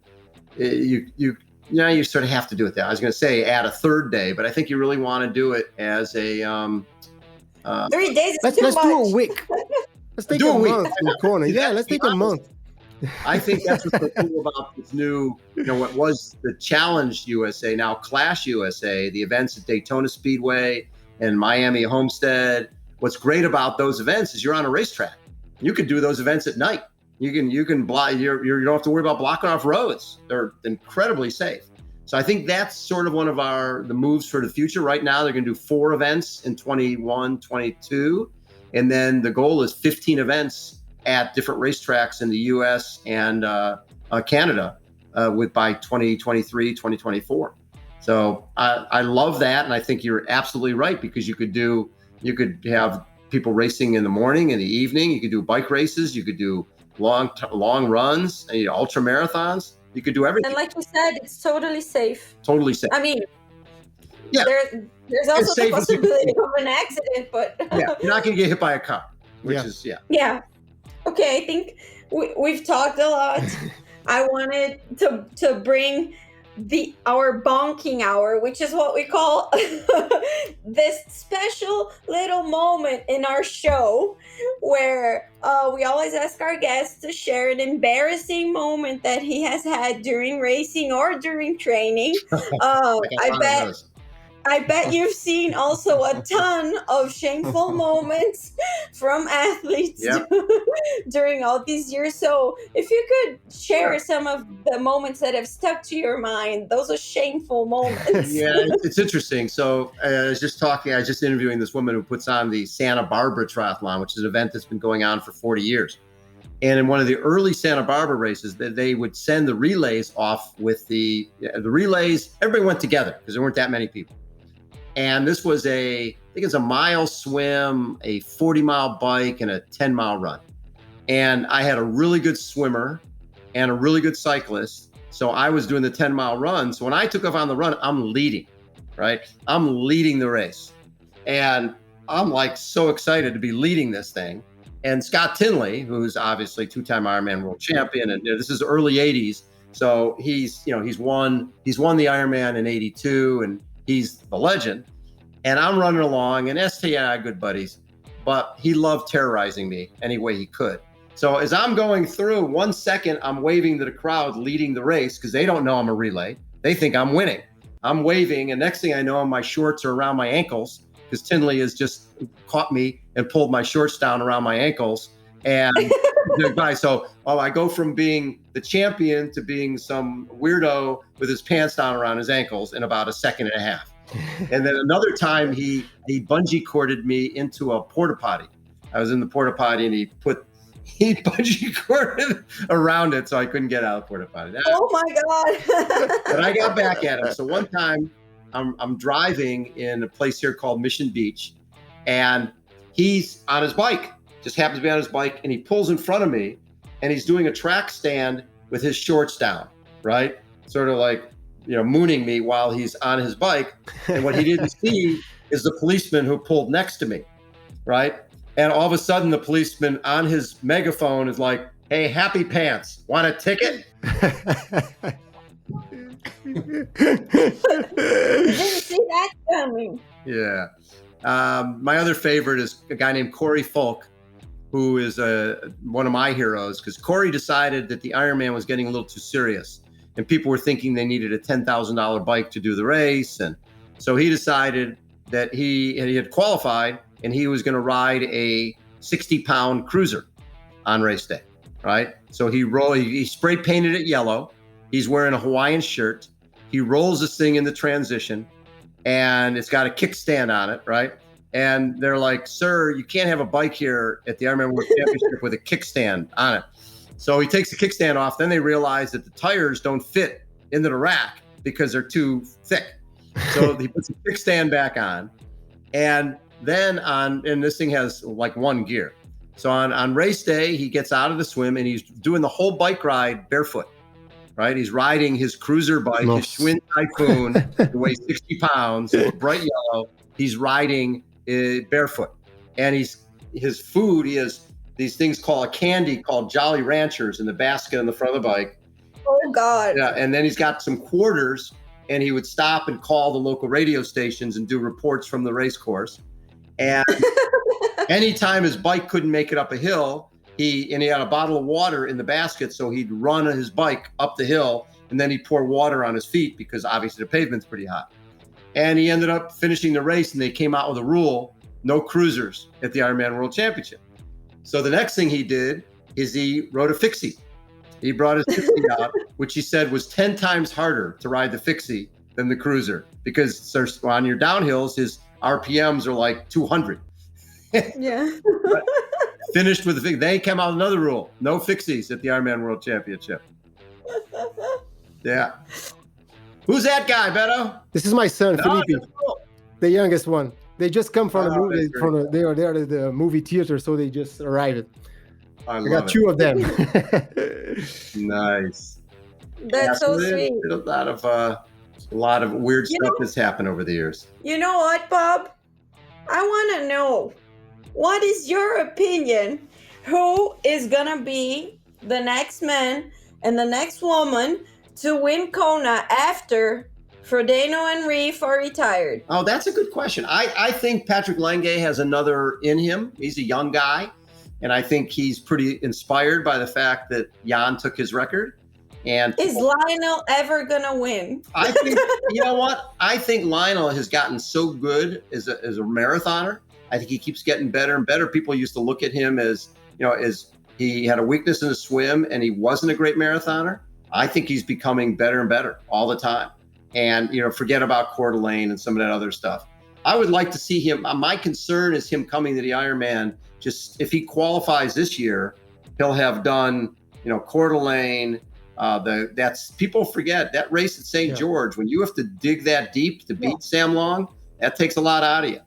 do, you sort of have to do it that. I was going to say add a third day, but I think you really want to do it as a 3 days is too much. Let's do a week. Let's take a month in the corner. Yeah, let's take a month. I think that's what's so cool about this new, what was the Challenge USA, now Clash USA, the events at Daytona Speedway and Miami Homestead. What's great about those events is you're on a racetrack. You could do those events at night. You can block. You don't have to worry about blocking off roads. They're incredibly safe. So I think that's sort of one of the moves for the future. Right now, they're going to do 4 events in 21, 22. And then the goal is 15 events at different racetracks in the U.S. and Canada by 2023, 2024. So I love that. And I think you're absolutely right, because you could have people racing in the morning, in the evening. You could do bike races. You could do long runs, ultra marathons. You could do everything. And like you said, it's totally safe. Totally safe. I mean, yeah. There's also the possibility of an accident, but yeah, you're not going to get hit by a car, which is Yeah. Okay, I think we've talked a lot. I wanted to bring our bonking hour, which is what we call this special little moment in our show where we always ask our guests to share an embarrassing moment that he has had during racing or during training. I bet you've seen also a ton of shameful moments from athletes during all these years. So if you could share some of the moments that have stuck to your mind, those are shameful moments. Yeah, it's interesting. So I was just interviewing this woman who puts on the Santa Barbara Triathlon, which is an event that's been going on for 40 years. And in one of the early Santa Barbara races, they would send the relays off with the relays. Everybody went together because there weren't that many people. And this was I think it's a mile swim, a 40-mile bike, and a 10-mile run. And I had a really good swimmer and a really good cyclist. So I was doing the 10-mile run. So when I took off on the run, I'm leading, right? I'm leading the race. And I'm so excited to be leading this thing. And Scott Tinley, who's obviously 2-time Ironman world champion, and this is early 80s, So he's won the Ironman in 82 and he's the legend. And I'm running along, and ST and I are good buddies, but he loved terrorizing me any way he could. So as I'm going through, 1 second, I'm waving to the crowd leading the race because they don't know I'm a relay. They think I'm winning. I'm waving, and next thing I know, my shorts are around my ankles because Tinley has just caught me and pulled my shorts down around my ankles. And so I go from being the champion to being some weirdo with his pants down around his ankles in about a second and a half. And then another time he bungee corded me into a porta potty. I was in the porta potty and he bungee corded around it so I couldn't get out of the porta potty. Oh my God. But I got back at him. So one time I'm driving in a place here called Mission Beach, and he's on his bike, just happens to be on his bike, and he pulls in front of me and he's doing a track stand with his shorts down, right? Sort of like, mooning me while he's on his bike. And what he didn't see is the policeman who pulled next to me, right? And all of a sudden the policeman on his megaphone is like, "Hey, happy pants, want a ticket?" Didn't see that coming. Yeah. My other favorite is a guy named Corey Folk, who is one of my heroes, because Corey decided that the Ironman was getting a little too serious. And people were thinking they needed a $10,000 bike to do the race. And so he decided that he had qualified and he was going to ride a 60-pound cruiser on race day, right? So he spray painted it yellow. He's wearing a Hawaiian shirt. He rolls this thing in the transition and it's got a kickstand on it, right? And they're like, "Sir, you can't have a bike here at the Ironman World Championship with a kickstand on it." So he takes the kickstand off. Then they realize that the tires don't fit into the rack because they're too thick. So he puts the kickstand back on. And then and this thing has like one gear. So on race day, he gets out of the swim and he's doing the whole bike ride barefoot, right? He's riding his cruiser bike, his Schwinn Typhoon, that weighs 60 pounds, it's bright yellow. He's riding barefoot. And his food, he has these things called a candy called Jolly Ranchers in the basket on the front of the bike. Oh God. Yeah, and then he's got some quarters, and he would stop and call the local radio stations and do reports from the race course. And anytime his bike couldn't make it up a hill, he had a bottle of water in the basket, so he'd run his bike up the hill, and then he'd pour water on his feet because obviously the pavement's pretty hot. And he ended up finishing the race, and they came out with a rule: no cruisers at the Ironman World Championship. So the next thing he did is he rode a fixie. He brought his fixie out, which he said was 10 times harder to ride the fixie than the cruiser, because on your downhills, his RPMs are like 200. Yeah. Finished with the fixie. Then he came out with another rule: no fixies at the Ironman World Championship. Yeah. Who's that guy, Beto? This is my son, Felipe, that's cool. the youngest one. They just come from the movie. That's great. They are there at the movie theater, so they just arrived. I got two of them. Nice. That's so sweet. There's a lot of weird stuff that's happened over the years. You know what, Bob? I want to know, what is your opinion? Who is going to be the next man and the next woman to win Kona after Frodeno and Reef are retired? Oh, that's a good question. I think Patrick Lange has another in him. He's a young guy, and I think he's pretty inspired by the fact that Jan took his record. And is Lionel ever gonna win? I think, you know what? I think Lionel has gotten so good as a marathoner. I think he keeps getting better and better. People used to look at him as he had a weakness in the swim and he wasn't a great marathoner. I think he's becoming better and better all the time. And, forget about Coeur d'Alene and some of that other stuff. I would like to see him. My concern is him coming to the Ironman. Just if he qualifies this year, he'll have done, Coeur d'Alene. People forget that race at St. George, when you have to dig that deep to beat Sam Long, that takes a lot out of you.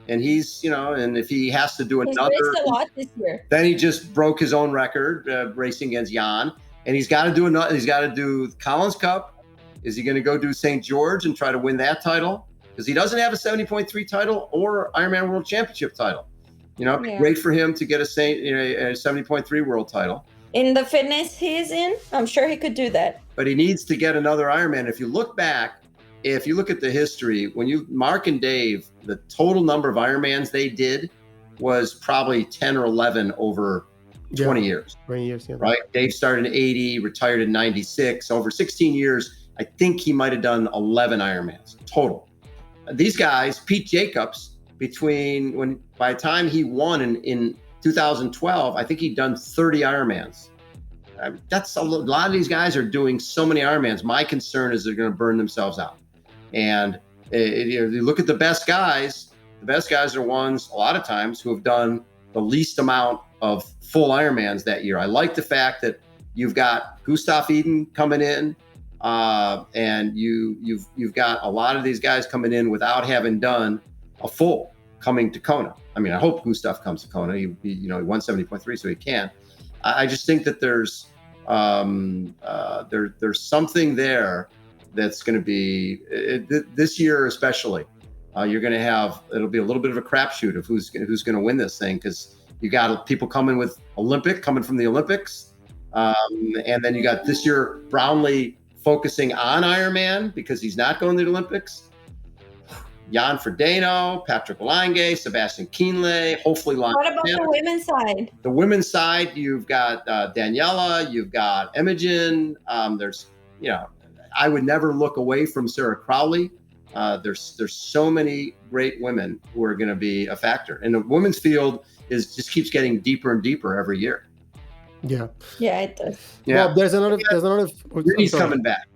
And he's, and if he has to do another, raced a lot this year. Then he just broke his own record racing against Jan, and he's got to do another. He's got to do Collins Cup. Is he going to go do St. George and try to win that title? Because he doesn't have a 70.3 title or Ironman World Championship title. Great for him to get a 70.3 world title. in the fitness he's in, I'm sure he could do that. But he needs to get another Ironman. If you look back, if you look at the history, Mark and Dave, the total number of Ironmans they did was probably 10 or 11 over 20 years. 20 years, yeah. Right? Dave started in 80, retired in 96. Over 16 years, I think he might have done 11 Ironmans total. These guys, Pete Jacobs, by the time he won in 2012, I think he'd done 30 Ironmans. That's a lot of these guys are doing so many Ironmans. My concern is they're going to burn themselves out. And if you look at the best guys are ones a lot of times who have done the least amount of full Ironmans that year. I like the fact that you've got Gustav Iden coming in, and you've got a lot of these guys coming in without having done a full coming to Kona. I mean, I hope Gustav comes to Kona. He won 70.3, so he can. I just think that there's something there that's going to be this year, especially. You're going to have, it'll be a little bit of a crapshoot of who's going to win this thing, because you got people coming from the Olympics, and then you got this year Brownlee focusing on Ironman because he's not going to the Olympics. Jan Frodeno, Patrick Lange, Sebastian Kienle, hopefully Lange. What about the women's side? The women's side, you've got Daniela, you've got Imogen. There's, I would never look away from Sarah Crowley. There's so many great women who are going to be a factor, and the women's field just keeps getting deeper and deeper every year. Yeah, it does. Yeah, well, there's another. Rinny's coming back,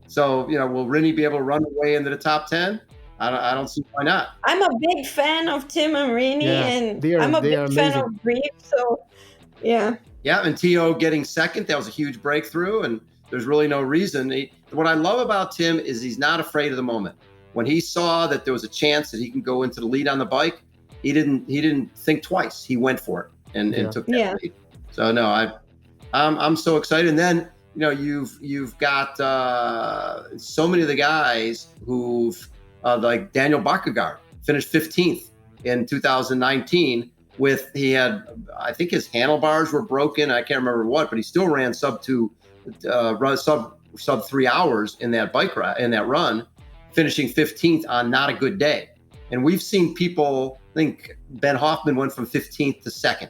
so will Rinny be able to run away into the top 10? I don't see why not. I'm a big fan of Tim and Rini, and I'm a big fan of Reeve. So, yeah. Yeah, and T.O. getting second, that was a huge breakthrough, and there's really no reason. What I love about Tim is he's not afraid of the moment. When he saw that there was a chance that he can go into the lead on the bike, he didn't think twice. He went for it and took that lead. So no, I'm so excited. And then you've got so many of the guys who've like Daniel Bakkegaard finished 15th in 2019 I think his handlebars were broken. I can't remember what, but he still ran sub 3 hours in that bike ride, in that run, finishing 15th on not a good day. And we've seen people, I think Ben Hoffman went from 15th to 2nd.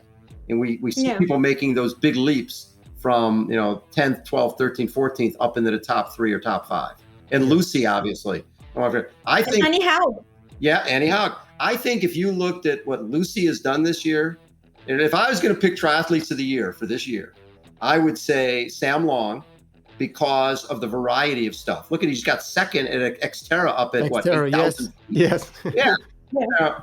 And we see people making those big leaps from, 10th, 12th, 13th, 14th up into the top 3 or top 5. And Lucy, obviously. I think Annie Haug. Yeah, Annie Haug. I think if you looked at what Lucy has done this year, and if I was going to pick triathletes of the year for this year, I would say Sam Long, because of the variety of stuff. Look at, he's got second at Xterra up at what? 8,000. Yes. Yeah.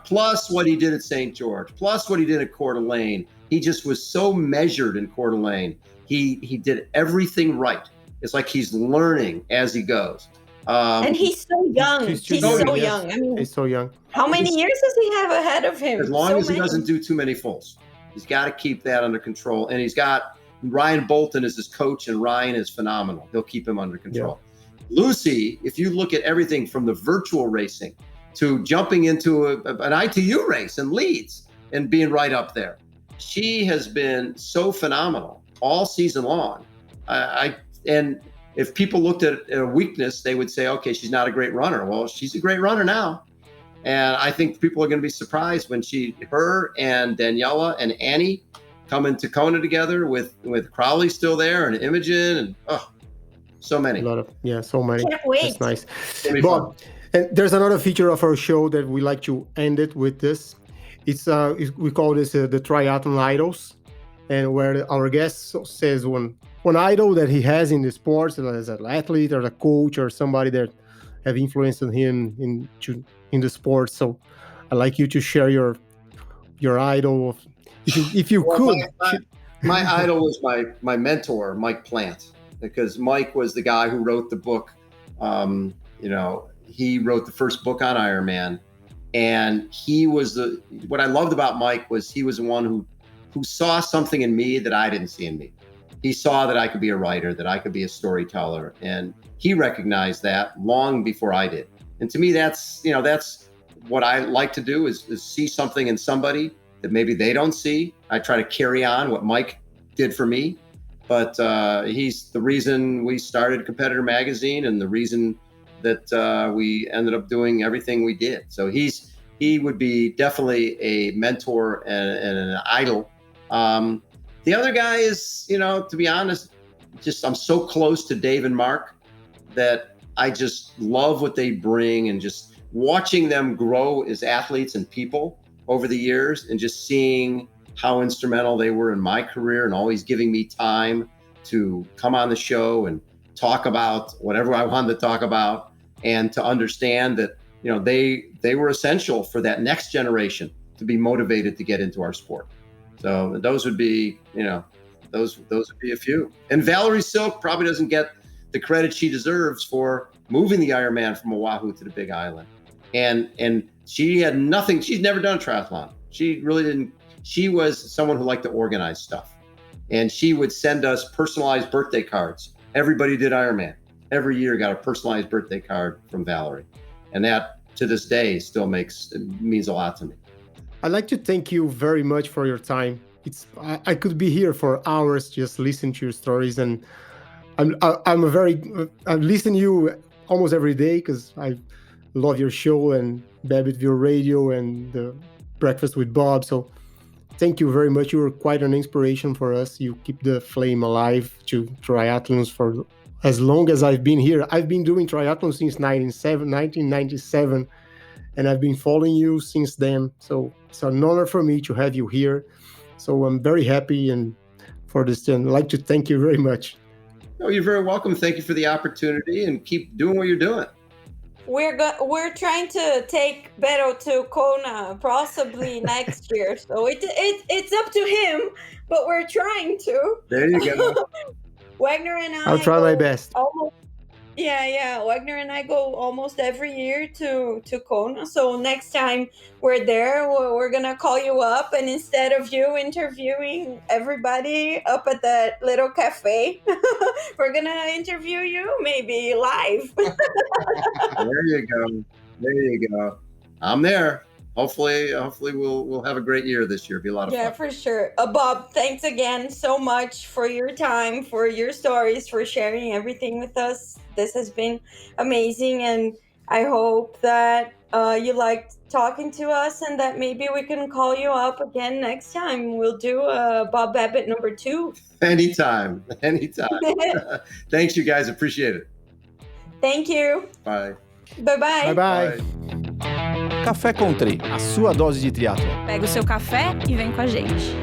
Plus what he did at St. George, plus what he did at Coeur d'Alene. He just was so measured in Coeur d'Alene. He did everything right. It's like he's learning as he goes. And he's so young. He's so young. I mean, he's so young. How many years does he have ahead of him? As long as he doesn't do too many fulls. He's got to keep that under control. And he's got Ryan Bolton as his coach, and Ryan is phenomenal. He'll keep him under control. Yeah. Lucy, if you look at everything from the virtual racing to jumping into an ITU race and leads and being right up there, she has been so phenomenal all season long. And if people looked at a weakness, they would say, okay, she's not a great runner. Well, she's a great runner now. And I think people are going to be surprised when her and Daniela and Annie come into Kona together with Crowley still there and Imogen and so many. So many. Can't wait. That's nice. But and there's another feature of our show that we like to end it with this. We call this the Triathlon Idols, and where our guest says one idol that he has in the sports, as an athlete or a coach or somebody that have influenced him in the sport. So I'd like you to share your idol. If you could. My idol was my mentor, Mike Plant, because Mike was the guy who wrote the book. He wrote the first book on Ironman, and what I loved about Mike was he was the one who saw something in me that I didn't see in me. He saw that I could be a writer, that I could be a storyteller, and he recognized that long before I did. And to me, that's what I like to do is see something in somebody that maybe they don't see. I try to carry on what Mike did for me, but he's the reason we started Competitor Magazine and the reason that we ended up doing everything we did. So he would be definitely a mentor and an idol. The other guy is, to be honest, I'm so close to Dave and Mark that I just love what they bring, and just watching them grow as athletes and people over the years, and just seeing how instrumental they were in my career, and always giving me time to come on the show and talk about whatever I wanted to talk about, and to understand that, they were essential for that next generation to be motivated to get into our sport. So those would be, those would be a few. And Valerie Silk probably doesn't get the credit she deserves for moving the Ironman from Oahu to the Big Island. And she had nothing. She's never done a triathlon. She really didn't. She was someone who liked to organize stuff. And she would send us personalized birthday cards. Everybody did Ironman. Every year got a personalized birthday card from Valerie. And that, to this day, still means a lot to me. I'd like to thank you very much for your time. I could be here for hours just listening to your stories, and I'm listening to you almost every day because I love your show and Babbittville Radio and the Breakfast with Bob. So thank you very much. You were quite an inspiration for us. You keep the flame alive to triathlons for as long as I've been here. I've been doing triathlon since 1997, and I've been following you since then. So it's an honor for me to have you here. So I'm very happy and for this, and I'd like to thank you very much. Oh, you're very welcome. Thank you for the opportunity, and keep doing what you're doing. We're trying to take Beto to Kona possibly next year. So it's up to him, but we're trying to. There you go. Wagner and I. I'll try my best. Wagner and I go almost every year to Kona. So next time we're there, we're gonna call you up, and instead of you interviewing everybody up at that little cafe, we're gonna interview you maybe live. There you go. I'm there. Hopefully we'll have a great year this year. It'll be a lot of fun. Yeah, for sure. Bob, thanks again so much for your time, for your stories, for sharing everything with us. This has been amazing, and I hope that you liked talking to us, and that maybe we can call you up again next time. We'll do Bob Babbitt number 2. Anytime. Thanks, you guys. Appreciate it. Thank you. Bye. Bye-bye. Bye-bye. Café com Tri, a sua dose de triatlon. Pega o seu café e vem com a gente.